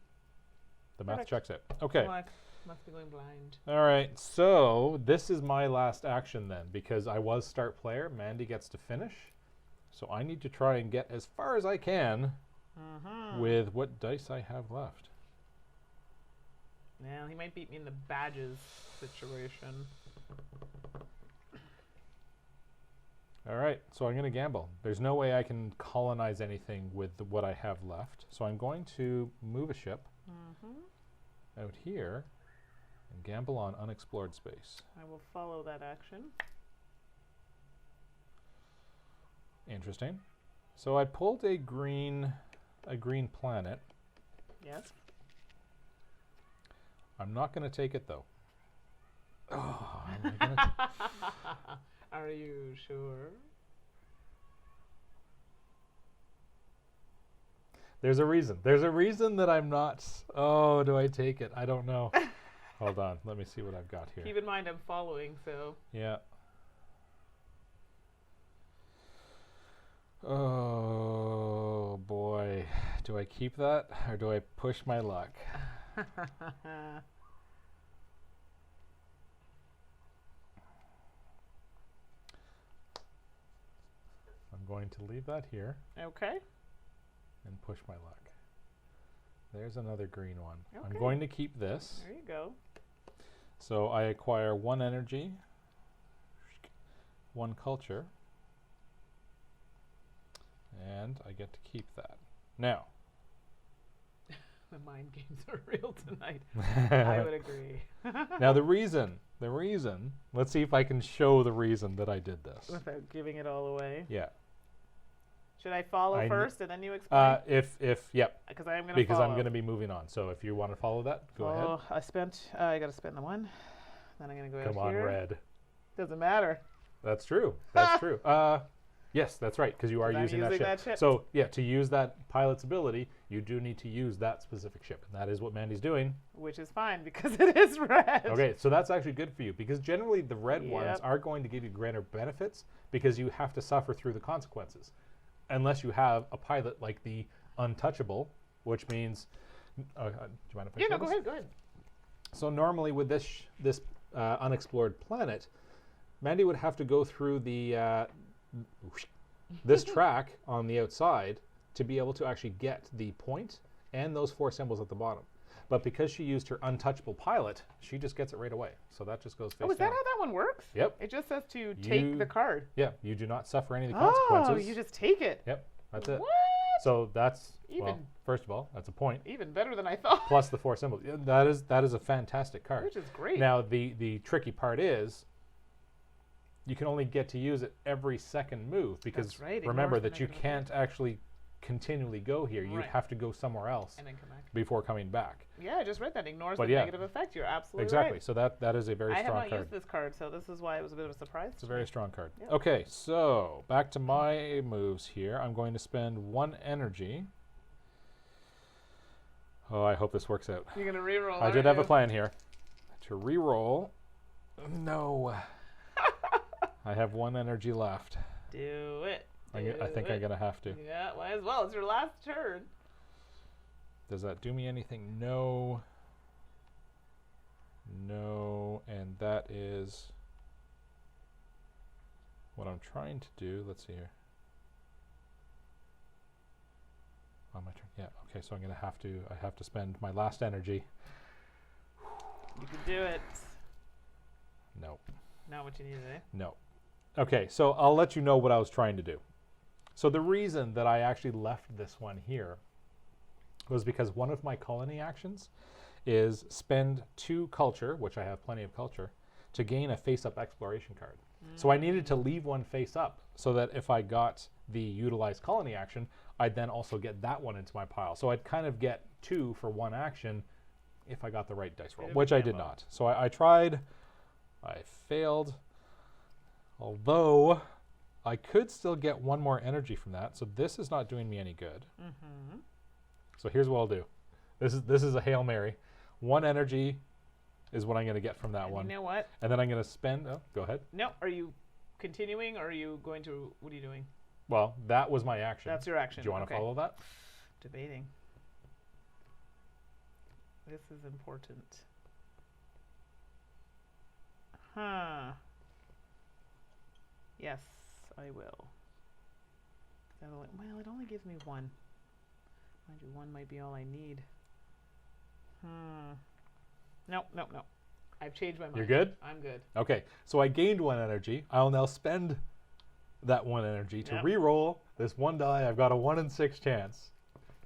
Speaker 1: The math checks out. Okay.
Speaker 2: Well, I must be going blind.
Speaker 1: All right. So this is my last action then, because I was start player. Mandi gets to finish. So I need to try and get as far as I can with what dice I have left.
Speaker 2: Now, he might beat me in the badges situation.
Speaker 1: All right, so I'm going to gamble. There's no way I can colonize anything with what I have left. So I'm going to move a ship out here and gamble on unexplored space.
Speaker 2: I will follow that action.
Speaker 1: Interesting. So I pulled a green planet.
Speaker 2: Yes.
Speaker 1: I'm not going to take it though. Oh,
Speaker 2: Are you sure?
Speaker 1: There's a reason. There's a reason that I'm not. Oh, do I take it? I don't know. Hold on. Let me see what I've got here.
Speaker 2: Keep in mind I'm following, so.
Speaker 1: Yeah. Oh, boy. Do I keep that or do I push my luck? I'm going to leave that here.
Speaker 2: Okay.
Speaker 1: And push my luck. There's another green one.
Speaker 2: Okay.
Speaker 1: I'm going to keep this.
Speaker 2: There you go.
Speaker 1: So I acquire 1 energy, 1 culture, and I get to keep that. Now.
Speaker 2: The mind games are real tonight. I would agree.
Speaker 1: Now the reason, let's see if I can show the reason that I did this.
Speaker 2: Without giving it all away.
Speaker 1: Yeah.
Speaker 2: Should I follow first and then you explain?
Speaker 1: Yep.
Speaker 2: Because I am going to
Speaker 1: Because I'm going to be moving on. So if you want to follow that, go ahead.
Speaker 2: I got to spend the 1. Then I'm going to go
Speaker 1: Come
Speaker 2: out
Speaker 1: on,
Speaker 2: here.
Speaker 1: red.
Speaker 2: Doesn't matter.
Speaker 1: That's true. That's true. Yes, that's right, because you are using that ship. So, yeah, to use that pilot's ability, you do need to use that specific ship, and that is what Mandi's doing.
Speaker 2: Which is fine, because it is red.
Speaker 1: Okay, so that's actually good for you, because generally the red ones are going to give you greater benefits, because you have to suffer through the consequences. Unless you have a pilot like the Untouchable, which means... do you mind if I show this?
Speaker 2: Go ahead.
Speaker 1: So normally with this unexplored planet, Mandi would have to go through the... this track on the outside to be able to actually get the point and those 4 symbols at the bottom. But because she used her Untouchable pilot, she just gets it right away. So that just goes face down.
Speaker 2: Oh, is that how that one works?
Speaker 1: Yep.
Speaker 2: It just says to take the card.
Speaker 1: Yeah, you do not suffer any of the consequences.
Speaker 2: Oh, you just take it.
Speaker 1: Yep, that's it.
Speaker 2: What?
Speaker 1: So that's, well, first of all, that's a point.
Speaker 2: Even better than I thought.
Speaker 1: Plus the 4 symbols. Yeah, that is a fantastic card.
Speaker 2: Which is great.
Speaker 1: Now, the tricky part is you can only get to use it every second move because remember that you can't actually continually go here. You'd have to go somewhere else
Speaker 2: and then come back
Speaker 1: before coming back.
Speaker 2: Yeah, I just read that. Ignores the negative effect. You're absolutely
Speaker 1: exactly.
Speaker 2: right.
Speaker 1: So that is a very strong card.
Speaker 2: I have not used this card, so this is why it was a bit of a surprise.
Speaker 1: It's a very strong card.
Speaker 2: Yep.
Speaker 1: Okay, so back to my moves here. I'm going to spend 1 energy. Oh, I hope this works out.
Speaker 2: You're going to reroll.
Speaker 1: I did have a plan here. To reroll. No. I have 1 energy left.
Speaker 2: Do it.
Speaker 1: I think I'm going to have to.
Speaker 2: Yeah, might as well. It's your last turn.
Speaker 1: Does that do me anything? No. No. And that is what I'm trying to do. Let's see here. On my turn. Yeah. Okay, so I'm going to have to, I have to spend my last energy.
Speaker 2: You can do it.
Speaker 1: No.
Speaker 2: Not what you needed, eh?
Speaker 1: No. Okay, so I'll let you know what I was trying to do. So the reason that I actually left this one here was because one of my colony actions is spend 2 culture, which I have plenty of culture, to gain a face-up exploration card. So I needed to leave one face up so that if I got the utilize colony action, I'd then also get that one into my pile. So I'd kind of get 2 for 1 action if I got the right dice roll, which I did not. So I tried, I failed, although I could still get 1 more energy from that. So this is not doing me any good. So here's what I'll do. This is a Hail Mary. 1 energy is what I'm going to get from that one.
Speaker 2: You know what?
Speaker 1: And then I'm going to spend, oh, go ahead.
Speaker 2: No, are you continuing or are you going to, what are you doing?
Speaker 1: Well, that was my action.
Speaker 2: That's your action.
Speaker 1: Do you want to follow that?
Speaker 2: Debating. This is important. Yes, I will. Well, it only gives me 1. Mind you, 1 might be all I need. No. I've changed my mind.
Speaker 1: You're good?
Speaker 2: I'm good.
Speaker 1: Okay, so I gained 1 energy. I'll now spend that 1 energy to re-roll this 1 die. I've got a 1 in 6 chance.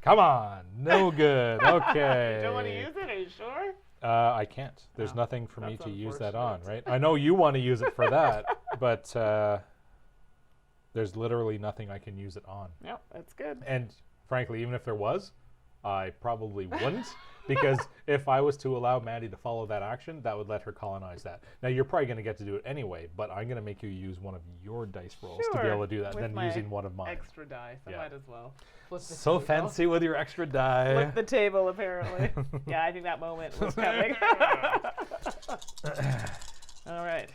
Speaker 1: Come on, no good. Okay.
Speaker 2: You don't want to use it? Are you sure?
Speaker 1: I can't. There's nothing for me to use that on, right? I know you want to use it for that, but there's literally nothing I can use it on.
Speaker 2: Yep, that's good.
Speaker 1: And frankly, even if there was, I probably wouldn't, because if I was to allow Mandi to follow that action, that would let her colonize that. Now, you're probably going to get to do it anyway, but I'm going to make you use one of your dice rolls to be able to do that,
Speaker 2: with
Speaker 1: than using one of mine.
Speaker 2: Extra dice. I might as well. Flip the
Speaker 1: So
Speaker 2: table.
Speaker 1: fancy with your extra die.
Speaker 2: Flip the table, apparently. Yeah, I think that moment was coming. All right.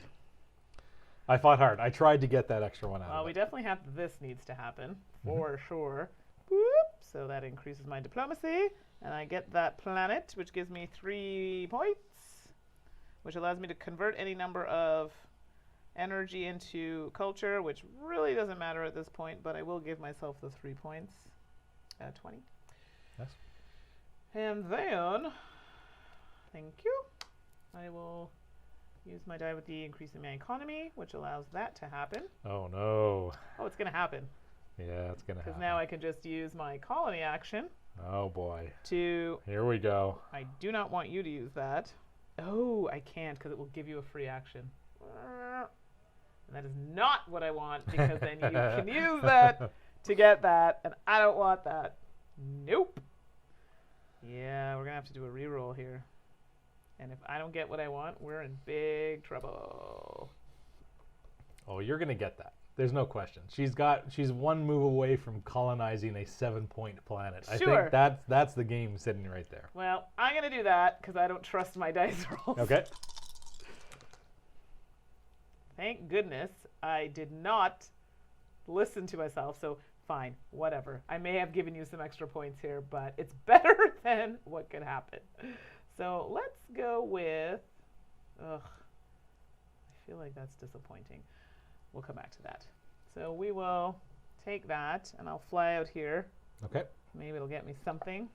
Speaker 1: I fought hard. I tried to get that extra one out.
Speaker 2: Well, we definitely have this needs to happen, for sure. Boop. So that increases my diplomacy. And I get that planet, which gives me 3 points, which allows me to convert any number of energy into culture, which really doesn't matter at this point, but I will give myself the 3 points. 20.
Speaker 1: Yes.
Speaker 2: And then, thank you, I will use my die with the increase in my economy, which allows that to happen.
Speaker 1: Oh, no.
Speaker 2: Oh, it's going to happen.
Speaker 1: Yeah, it's going to happen.
Speaker 2: Because now I can just use my colony action.
Speaker 1: Oh, boy.
Speaker 2: To...
Speaker 1: Here we go.
Speaker 2: I do not want you to use that. Oh, I can't because it will give you a free action. And that is not what I want, because then you can use that to get that, and I don't want that. Nope. Yeah, we're going to have to do a reroll here. And if I don't get what I want, we're in big trouble.
Speaker 1: Oh, you're going to get that. There's no question. She's 1 move away from colonizing a 7-point planet.
Speaker 2: Sure.
Speaker 1: I think that's the game sitting right there.
Speaker 2: Well, I'm going to do that because I don't trust my dice rolls.
Speaker 1: Okay.
Speaker 2: Thank goodness I did not listen to myself, so fine, whatever. I may have given you some extra points here, but it's better than what could happen. So let's go with, I feel like that's disappointing. We'll come back to that. So we will take that, and I'll fly out here.
Speaker 1: Okay.
Speaker 2: Maybe it'll get me something.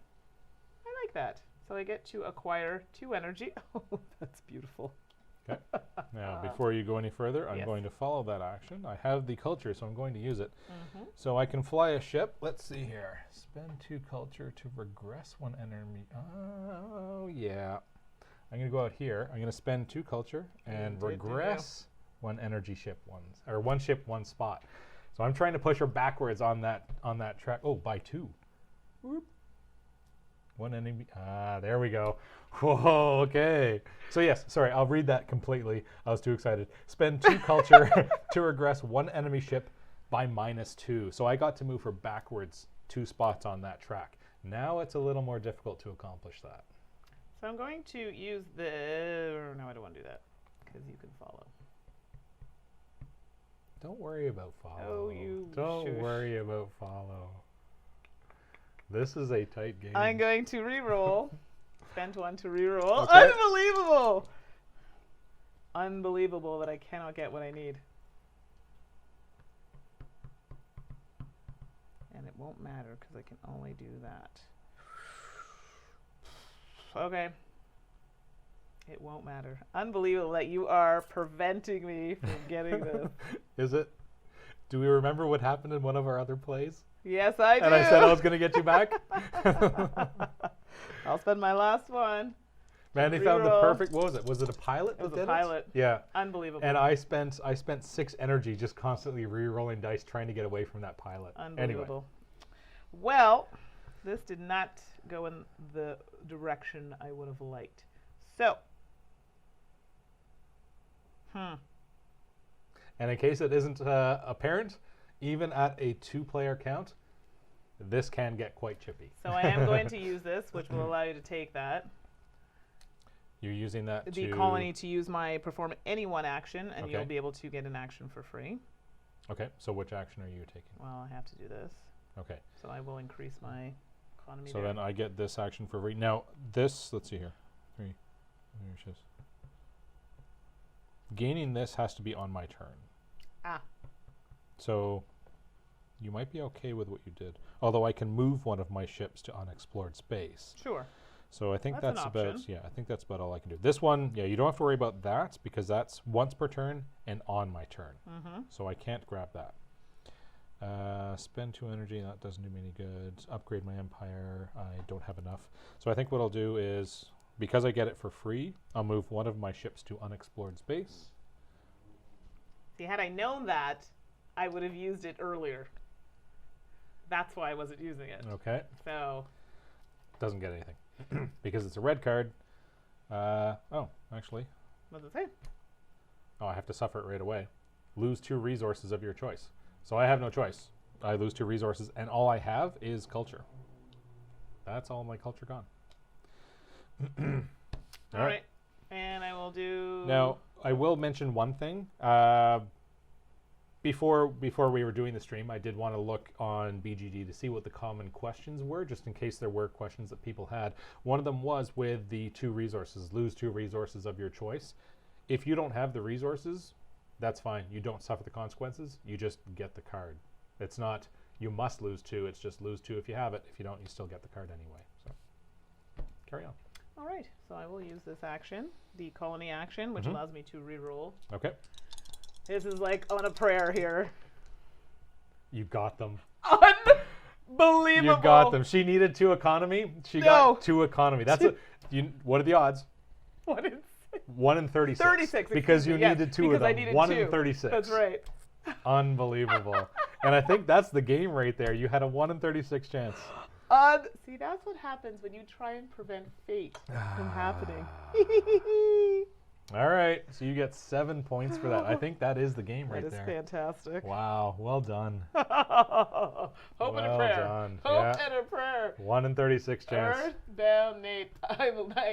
Speaker 2: I like that. So I get to acquire 2 energy. Oh, that's beautiful.
Speaker 1: Okay. Now, before you go any further, I'm going to follow that action. I have the culture, so I'm going to use it. So I can fly a ship. Let's see here. Spend 2 culture to regress 1 enemy. Oh, yeah. I'm going to go out here. I'm going to spend 2 culture and regress 1 energy ship, 1 ship, 1 spot. So I'm trying to push her backwards on that track. Oh, by 2. Whoop. 1 enemy. There we go. Whoa, okay. So yes, sorry, I'll read that completely. I was too excited. Spend 2 culture to regress 1 enemy ship by -2. So I got to move her backwards 2 spots on that track. Now it's a little more difficult to accomplish that.
Speaker 2: So I'm going to use the... No, I don't want to do that, because you can follow.
Speaker 1: Don't worry about follow.
Speaker 2: Oh, you
Speaker 1: Don't worry about follow. This is a tight game.
Speaker 2: I'm going to re-roll. Spend 1 to re-roll.
Speaker 1: Okay.
Speaker 2: Unbelievable! Unbelievable that I cannot get what I need. And it won't matter because I can only do that. Okay. It won't matter. Unbelievable that you are preventing me from getting this.
Speaker 1: Is it? Do we remember what happened in one of our other plays?
Speaker 2: Yes, I do.
Speaker 1: And I said I was going to get you back?
Speaker 2: I'll spend my last one.
Speaker 1: Mandi found the perfect. What was it? Was it a pilot?
Speaker 2: It was a pilot.
Speaker 1: Yeah.
Speaker 2: Unbelievable.
Speaker 1: And I spent 6 energy just constantly re-rolling dice trying to get away from that pilot.
Speaker 2: Unbelievable.
Speaker 1: Anyway.
Speaker 2: Well, this did not go in the direction I would have liked. So.
Speaker 1: And in case it isn't apparent, even at a 2-player count, this can get quite chippy.
Speaker 2: So I am going to use this, which will allow you to take that.
Speaker 1: You're using that
Speaker 2: the colony to use my perform any one action, and you'll be able to get an action for free.
Speaker 1: Okay, so which action are you taking?
Speaker 2: Well, I have to do this.
Speaker 1: Okay.
Speaker 2: So I will increase my economy.
Speaker 1: So then I get this action for free. Now, this, let's see here. 3. Gaining this has to be on my turn.
Speaker 2: Ah.
Speaker 1: So you might be okay with what you did. Although I can move one of my ships to unexplored space.
Speaker 2: Sure.
Speaker 1: So I think
Speaker 2: that's
Speaker 1: about I think that's about all I can do. This one, yeah, you don't have to worry about that because that's once per turn and on my turn. So I can't grab that. Spend 2 energy, that doesn't do me any good. Upgrade my empire, I don't have enough. So I think what I'll do is, because I get it for free, I'll move one of my ships to unexplored space.
Speaker 2: See, had I known that, I would have used it earlier. That's why I wasn't using it.
Speaker 1: Okay.
Speaker 2: So.
Speaker 1: Doesn't get anything. Because it's a red card. Oh, actually.
Speaker 2: What does it say?
Speaker 1: Oh, I have to suffer it right away. Lose 2 resources of your choice. So I have no choice. I lose 2 resources, and all I have is culture. That's all my culture gone.
Speaker 2: All right. And I will do...
Speaker 1: Now, I will mention one thing. Before we were doing the stream, I did want to look on BGD to see what the common questions were, just in case there were questions that people had. One of them was with the 2 resources. Lose 2 resources of your choice. If you don't have the resources, that's fine. You don't suffer the consequences. You just get the card. It's not you must lose 2. It's just lose 2 if you have it. If you don't, you still get the card anyway. So carry on.
Speaker 2: All right. So I will use this action, the colony action, which allows me to reroll.
Speaker 1: Okay.
Speaker 2: This is like on a prayer here.
Speaker 1: You got them.
Speaker 2: Unbelievable.
Speaker 1: You got them. She needed 2 economy. She got 2 economy. That's what are the odds?
Speaker 2: What is
Speaker 1: 1 in 36.
Speaker 2: 36.
Speaker 1: Because you needed 2 of them. 1 in 36.
Speaker 2: That's right.
Speaker 1: Unbelievable. And I think that's the game right there. You had a 1 in 36 chance.
Speaker 2: See, that's what happens when you try and prevent fate from happening.
Speaker 1: All right, so you get 7 points for that. I think that is the game right there.
Speaker 2: That is fantastic.
Speaker 1: Wow, well done.
Speaker 2: Hope and a prayer.
Speaker 1: Done.
Speaker 2: Hope and a prayer.
Speaker 1: 1 in 36 chance.
Speaker 2: Earth down, Nate.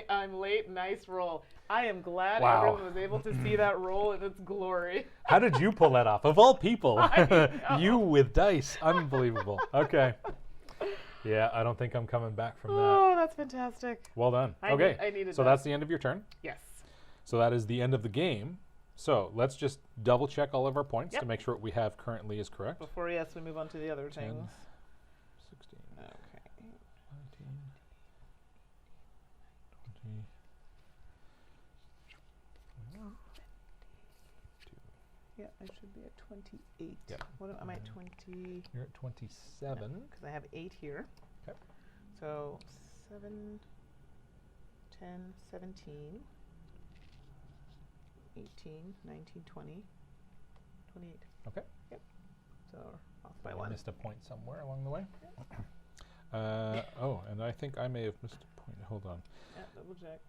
Speaker 2: I'm late. Nice roll. I am glad everyone was able to see that roll in its glory.
Speaker 1: How did you pull that off? Of all people, you with dice. Unbelievable. Okay. Yeah, I don't think I'm coming back from that.
Speaker 2: Oh, that's fantastic.
Speaker 1: Well done.
Speaker 2: I needed
Speaker 1: so that's the end of your turn?
Speaker 2: Yes.
Speaker 1: So that is the end of the game. So let's just double check all of our points to make sure what we have currently is correct.
Speaker 2: Before, we move on to the other
Speaker 1: 10,
Speaker 2: things.
Speaker 1: 16,
Speaker 2: Okay.
Speaker 1: 19, 20.
Speaker 2: Yeah, I should be at 28.
Speaker 1: Yeah.
Speaker 2: What am I at 20?
Speaker 1: You're at 27.
Speaker 2: Because I have 8 here.
Speaker 1: Okay.
Speaker 2: So 7, 10, 17, 18, 19, 20, 28.
Speaker 1: Okay.
Speaker 2: Yep. So off by 1.
Speaker 1: I missed a point somewhere along the way. Oh, and I think I may have missed a point. Hold on.
Speaker 2: Yeah, double check.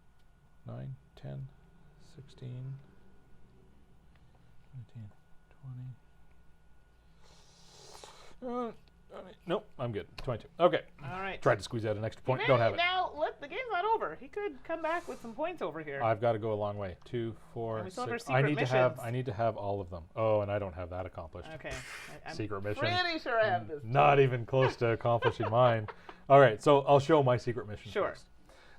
Speaker 1: 9, 10, 16, 19, 20. Nope, I'm good. 22. Okay.
Speaker 2: All right.
Speaker 1: Tried to squeeze out an extra point. Don't have it.
Speaker 2: Now, look, the game's not over. He could come back with some points over here.
Speaker 1: I've got to go a long way. 2, 4,
Speaker 2: And we still
Speaker 1: 6.
Speaker 2: have our secret
Speaker 1: I need to have all of them. Oh, and I don't have that accomplished.
Speaker 2: Okay. I'm
Speaker 1: secret mission.
Speaker 2: pretty sure I have this.
Speaker 1: Not even close to accomplishing mine. All right, so I'll show my secret mission first.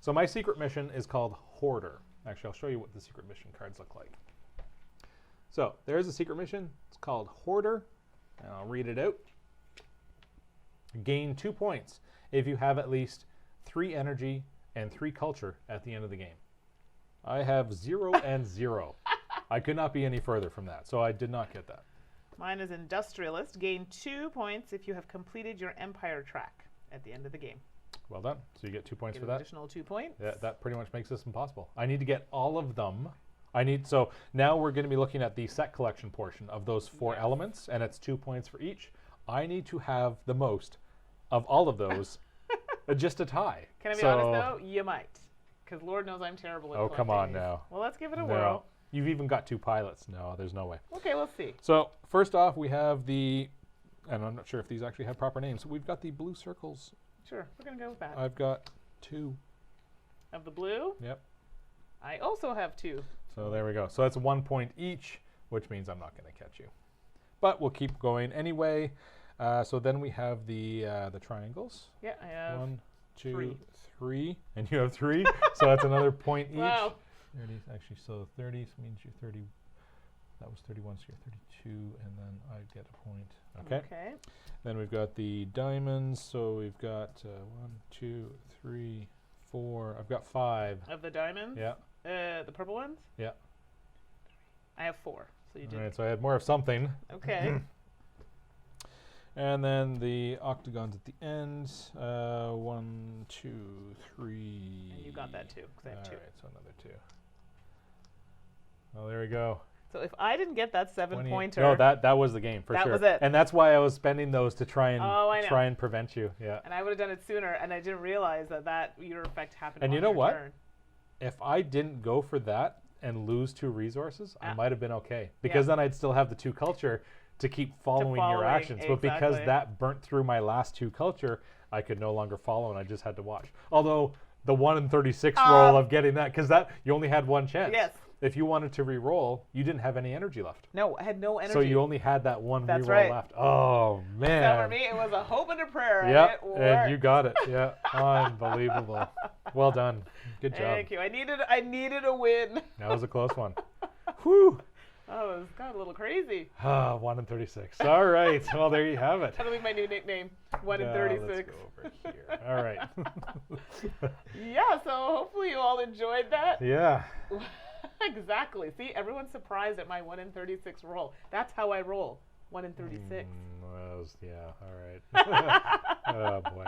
Speaker 1: So my secret mission is called Hoarder. Actually, I'll show you what the secret mission cards look like. So there's a secret mission. It's called Hoarder. And I'll read it out. Gain 2 points if you have at least 3 energy and 3 culture at the end of the game. I have 0 and 0. I could not be any further from that, so I did not get that.
Speaker 2: Mine is Industrialist. Gain 2 points if you have completed your Empire track at the end of the game.
Speaker 1: Well done. So you get 2 points
Speaker 2: Get
Speaker 1: for
Speaker 2: an
Speaker 1: that.
Speaker 2: additional 2 points.
Speaker 1: Yeah, that pretty much makes this impossible. I need to get all of them. So now we're going to be looking at the set collection portion of those 4 elements, and it's 2 points for each. I need to have the most of all of those, just a tie.
Speaker 2: Can I be honest though? You might, because Lord knows I'm terrible at collecting
Speaker 1: come on
Speaker 2: these.
Speaker 1: now.
Speaker 2: Well, let's give it a
Speaker 1: No.
Speaker 2: whirl.
Speaker 1: You've even got 2 pilots. No, there's no way.
Speaker 2: Okay, we'll see.
Speaker 1: So first off, we have the, and I'm not sure if these actually have proper names. We've got the blue circles.
Speaker 2: Sure, we're gonna go with that.
Speaker 1: I've got 2.
Speaker 2: Of the blue.
Speaker 1: Yep.
Speaker 2: I also have 2.
Speaker 1: So there we go. So that's 1 point each, which means I'm not going to catch you. But we'll keep going anyway. So then we have the triangles.
Speaker 2: Yeah, I have
Speaker 1: 1, 2,
Speaker 2: 3.
Speaker 1: 3, and you have 3. So that's another point each.
Speaker 2: Wow.
Speaker 1: 30, actually, so 30 means you're 30. That was 31, so you're 32, and then I get a point. Okay.
Speaker 2: Okay.
Speaker 1: Then we've got the diamonds. So we've got 1, 2, 3, 4. I've got 5.
Speaker 2: Of the diamonds.
Speaker 1: Yeah.
Speaker 2: The purple ones.
Speaker 1: Yeah.
Speaker 2: I have 4. So you did.
Speaker 1: All right. So I had more of something.
Speaker 2: Okay.
Speaker 1: And then the octagons at the end. 1, 2, 3.
Speaker 2: And you got that too, because I have 2.
Speaker 1: All right, so another 2. Oh, there we go.
Speaker 2: So if I didn't get that 7-pointer.
Speaker 1: No, that was the game for sure.
Speaker 2: That was it.
Speaker 1: And that's why I was spending those to try and
Speaker 2: I know.
Speaker 1: try and prevent you. Yeah.
Speaker 2: And I would have done it sooner, and I didn't realize that your effect happened.
Speaker 1: And
Speaker 2: on
Speaker 1: you know
Speaker 2: your
Speaker 1: what?
Speaker 2: turn.
Speaker 1: If I didn't go for that and lose 2 resources, I
Speaker 2: Yeah.
Speaker 1: might have been okay because then I'd still have the 2 culture to keep following your actions. But because
Speaker 2: exactly.
Speaker 1: that burnt through my last 2 culture, I could no longer follow, and I just had to watch. Although the 1 in 36 roll of getting that, because that you only had 1 chance.
Speaker 2: Yes.
Speaker 1: If you wanted to re-roll, you didn't have any energy left.
Speaker 2: No, I had no energy.
Speaker 1: So you only had that 1
Speaker 2: That's
Speaker 1: re-roll
Speaker 2: right.
Speaker 1: left. Oh man.
Speaker 2: So for me, it was a hope and a prayer.
Speaker 1: Yeah,
Speaker 2: And it worked.
Speaker 1: and you got it. Yeah, unbelievable. Well done. Good job.
Speaker 2: Thank you. I needed a win.
Speaker 1: That was a close one. Whew.
Speaker 2: Oh, it got a little crazy.
Speaker 1: 1 in 36. All right. Well, there you have it.
Speaker 2: That'll be my new nickname. 1 in
Speaker 1: Now
Speaker 2: 36.
Speaker 1: Let's go over here. All right.
Speaker 2: Yeah, so hopefully you all enjoyed that.
Speaker 1: Yeah.
Speaker 2: Exactly. See, everyone's surprised at my 1 in 36 roll. That's how I roll. 1 in 36.
Speaker 1: Yeah. All right. Oh boy.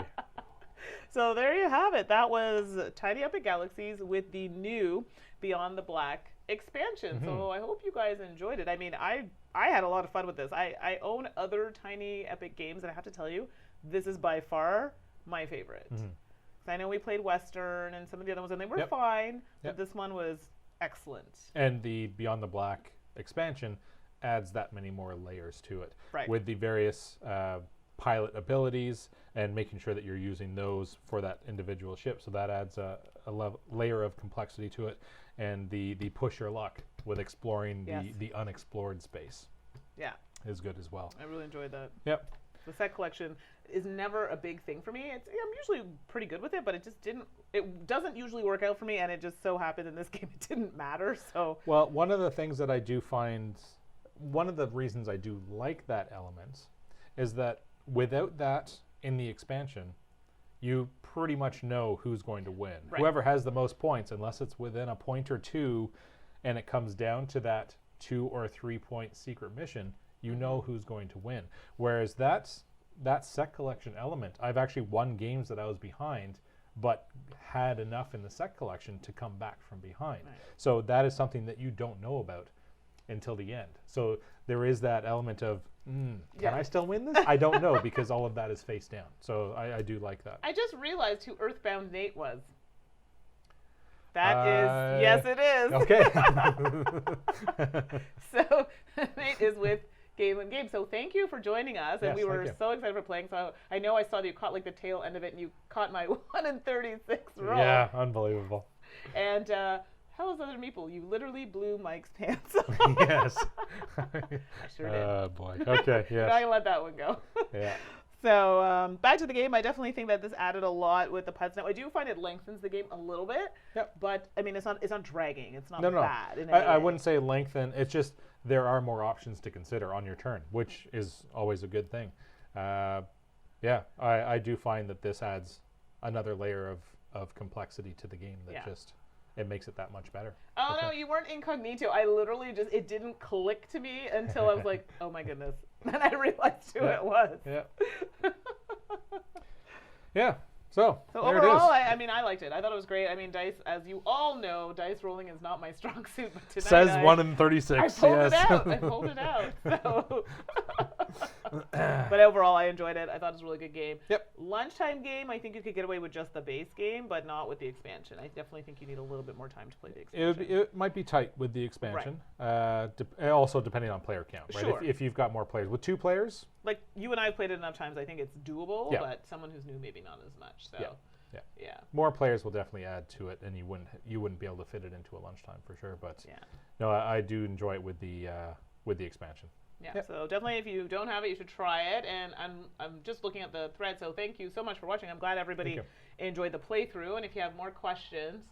Speaker 2: So there you have it. That was Tiny Epic Galaxies with the new Beyond the Black expansion. So I hope you guys enjoyed it. I mean, I had a lot of fun with this. I own other Tiny Epic games, and I have to tell you, this is by far my favorite. I know we played Western and some of the other ones, and they were fine, but this one was excellent.
Speaker 1: And the Beyond the Black expansion adds that many more layers to it.
Speaker 2: Right.
Speaker 1: With the various pilot abilities and making sure that you're using those for that individual ship. So that adds a layer of complexity to it. And the push your luck with exploring the unexplored space.
Speaker 2: Yeah.
Speaker 1: Is good as well.
Speaker 2: I really enjoyed that.
Speaker 1: Yep.
Speaker 2: The set collection is never a big thing for me. I'm usually pretty good with it, but it doesn't usually work out for me, and it just so happened in this game it didn't matter. So
Speaker 1: well, one of the things that I do find, one of the reasons I do like that element is that without that in the expansion, you pretty much know who's going to win.
Speaker 2: Right.
Speaker 1: Whoever has the most points, unless it's within a point or 2 and it comes down to that 2 or 3 point secret mission, you know who's going to win. Whereas that set collection element, I've actually won games that I was behind, but had enough in the set collection to come back from behind.
Speaker 2: Right.
Speaker 1: So that is something that you don't know about until the end. So there is that element of, can I still win this? I don't know, because all of that is face down. So I do like that.
Speaker 2: I just realized who Earthbound Nate was. That is, yes it is.
Speaker 1: Okay.
Speaker 2: So Nate is with Gamelyn Games. So thank you for joining us. And
Speaker 1: Yes,
Speaker 2: we were
Speaker 1: thank you.
Speaker 2: so excited for playing. So I know I saw that you caught like the tail end of it, and you caught my 1 in 36 roll.
Speaker 1: Yeah, unbelievable.
Speaker 2: And how was other meeple? You literally blew Mike's pants.
Speaker 1: Yes.
Speaker 2: I sure did.
Speaker 1: Oh boy. Okay. Yes.
Speaker 2: I let that one go.
Speaker 1: Yeah.
Speaker 2: So back to the game. I definitely think that this added a lot with the puzzle. Now I do find it lengthens the game a little bit.
Speaker 1: Yep.
Speaker 2: But I mean, it's not dragging. It's not
Speaker 1: No.
Speaker 2: bad. In any
Speaker 1: I
Speaker 2: way.
Speaker 1: wouldn't say lengthen. It's just there are more options to consider on your turn, which is always a good thing. Yeah, I do find that this adds another layer of complexity to the game that just it makes it that much better.
Speaker 2: Oh no, you weren't incognito. I literally just it didn't click to me until I was like, oh my goodness. Then I realized who it was.
Speaker 1: Yeah. Yeah. So there
Speaker 2: overall,
Speaker 1: it is.
Speaker 2: I mean, I liked it. I thought it was great. I mean, dice, as you all know, dice rolling is not my strong suit. But tonight
Speaker 1: Says 1 in 36.
Speaker 2: I pulled
Speaker 1: yes.
Speaker 2: it out. I pulled it out. So. But overall, I enjoyed it. I thought it was a really good game.
Speaker 1: Yep.
Speaker 2: Lunchtime game, I think you could get away with just the base game, but not with the expansion. I definitely think you need a little bit more time to play the expansion.
Speaker 1: It might be tight with the expansion. Also depending on player count, right?
Speaker 2: Sure.
Speaker 1: If you've got more players. With 2 players,
Speaker 2: Like, you and I have played it enough times, I think it's doable,
Speaker 1: Yeah.
Speaker 2: but someone who's new, maybe not as much. So, yeah.
Speaker 1: more players will definitely add to it, and you wouldn't be able to fit it into a lunchtime for sure. But no, I do enjoy it with the expansion.
Speaker 2: Yeah,
Speaker 1: Yep.
Speaker 2: so definitely if you don't have it, you should try it. And I'm just looking at the thread, so thank you so much for watching. I'm glad everybody enjoyed the playthrough. And if you have more questions,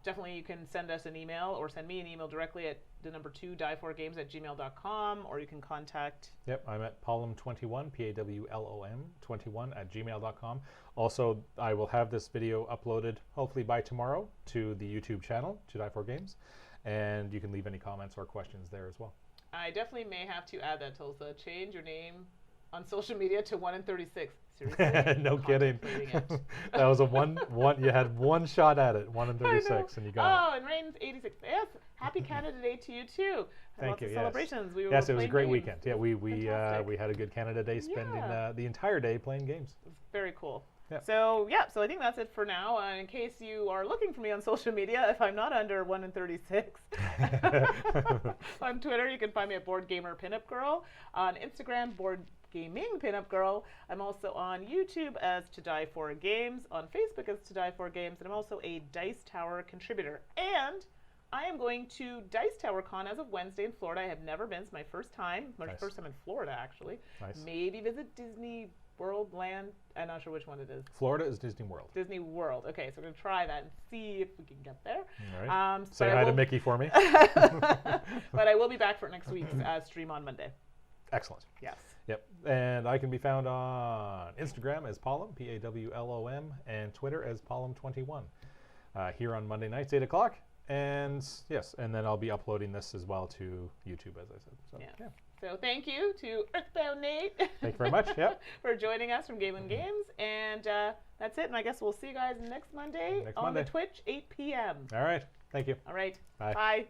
Speaker 2: definitely you can send us an email or send me an email directly at the number 2 die4games@gmail.com, or you can contact.
Speaker 1: Yep, I'm at Pawlom21, PAWLOM 21 @gmail.com. Also, I will have this video uploaded hopefully by tomorrow to the YouTube channel, To Die For Games, and you can leave any comments or questions there as well.
Speaker 2: I definitely may have to add that, Tulsa. Change your name on social media to 1 in 36. Seriously?
Speaker 1: No kidding.
Speaker 2: Contemplating it.
Speaker 1: That was a one. You had one shot at it, 1 in 36, and you got it.
Speaker 2: Oh, and Rain's 86. Yes, happy Canada Day to you too.
Speaker 1: Thank
Speaker 2: Lots
Speaker 1: you.
Speaker 2: of
Speaker 1: Yes.
Speaker 2: celebrations. We were
Speaker 1: Yes, it was a
Speaker 2: playing
Speaker 1: great
Speaker 2: games.
Speaker 1: weekend. Yeah, we
Speaker 2: Fantastic.
Speaker 1: had a good Canada Day, spending the entire day playing games.
Speaker 2: It was very cool.
Speaker 1: Yep.
Speaker 2: So I think that's it for now. In case you are looking for me on social media, if I'm not under 1 in 36, on Twitter you can find me at boardgamerpinup on Instagram boardgamingpinup. I'm also on YouTube as To Die For Games, on Facebook as To Die For Games, and I'm also a Dice Tower contributor. And I am going to Dice Tower Con as of Wednesday in Florida. I have never been. It's my first time. My
Speaker 1: Nice.
Speaker 2: first time in Florida, actually.
Speaker 1: Nice.
Speaker 2: Maybe visit Disney World Land. I'm not sure which one it is.
Speaker 1: Florida is Disney World.
Speaker 2: Disney World. Okay, so we're going to try that and see if we can get there.
Speaker 1: All right. Say
Speaker 2: but
Speaker 1: hi to Mickey for me.
Speaker 2: But I will be back for next week's stream on Monday.
Speaker 1: Excellent.
Speaker 2: Yes.
Speaker 1: Yep. And I can be found on Instagram as Pawlom, PAWLOM, and Twitter as Pawlom21. Here on Monday nights, 8 o'clock. And yes, and then I'll be uploading this as well to YouTube, as I said. So, yeah.
Speaker 2: So thank you to Earthbound Nate.
Speaker 1: Thank you very much. Yep.
Speaker 2: For joining us from Gamelyn Games. And that's it. And I guess we'll see you guys next Monday
Speaker 1: Next
Speaker 2: on
Speaker 1: Monday.
Speaker 2: the Twitch, 8 p.m.
Speaker 1: All right. Thank you.
Speaker 2: All right.
Speaker 1: Bye.
Speaker 2: Bye.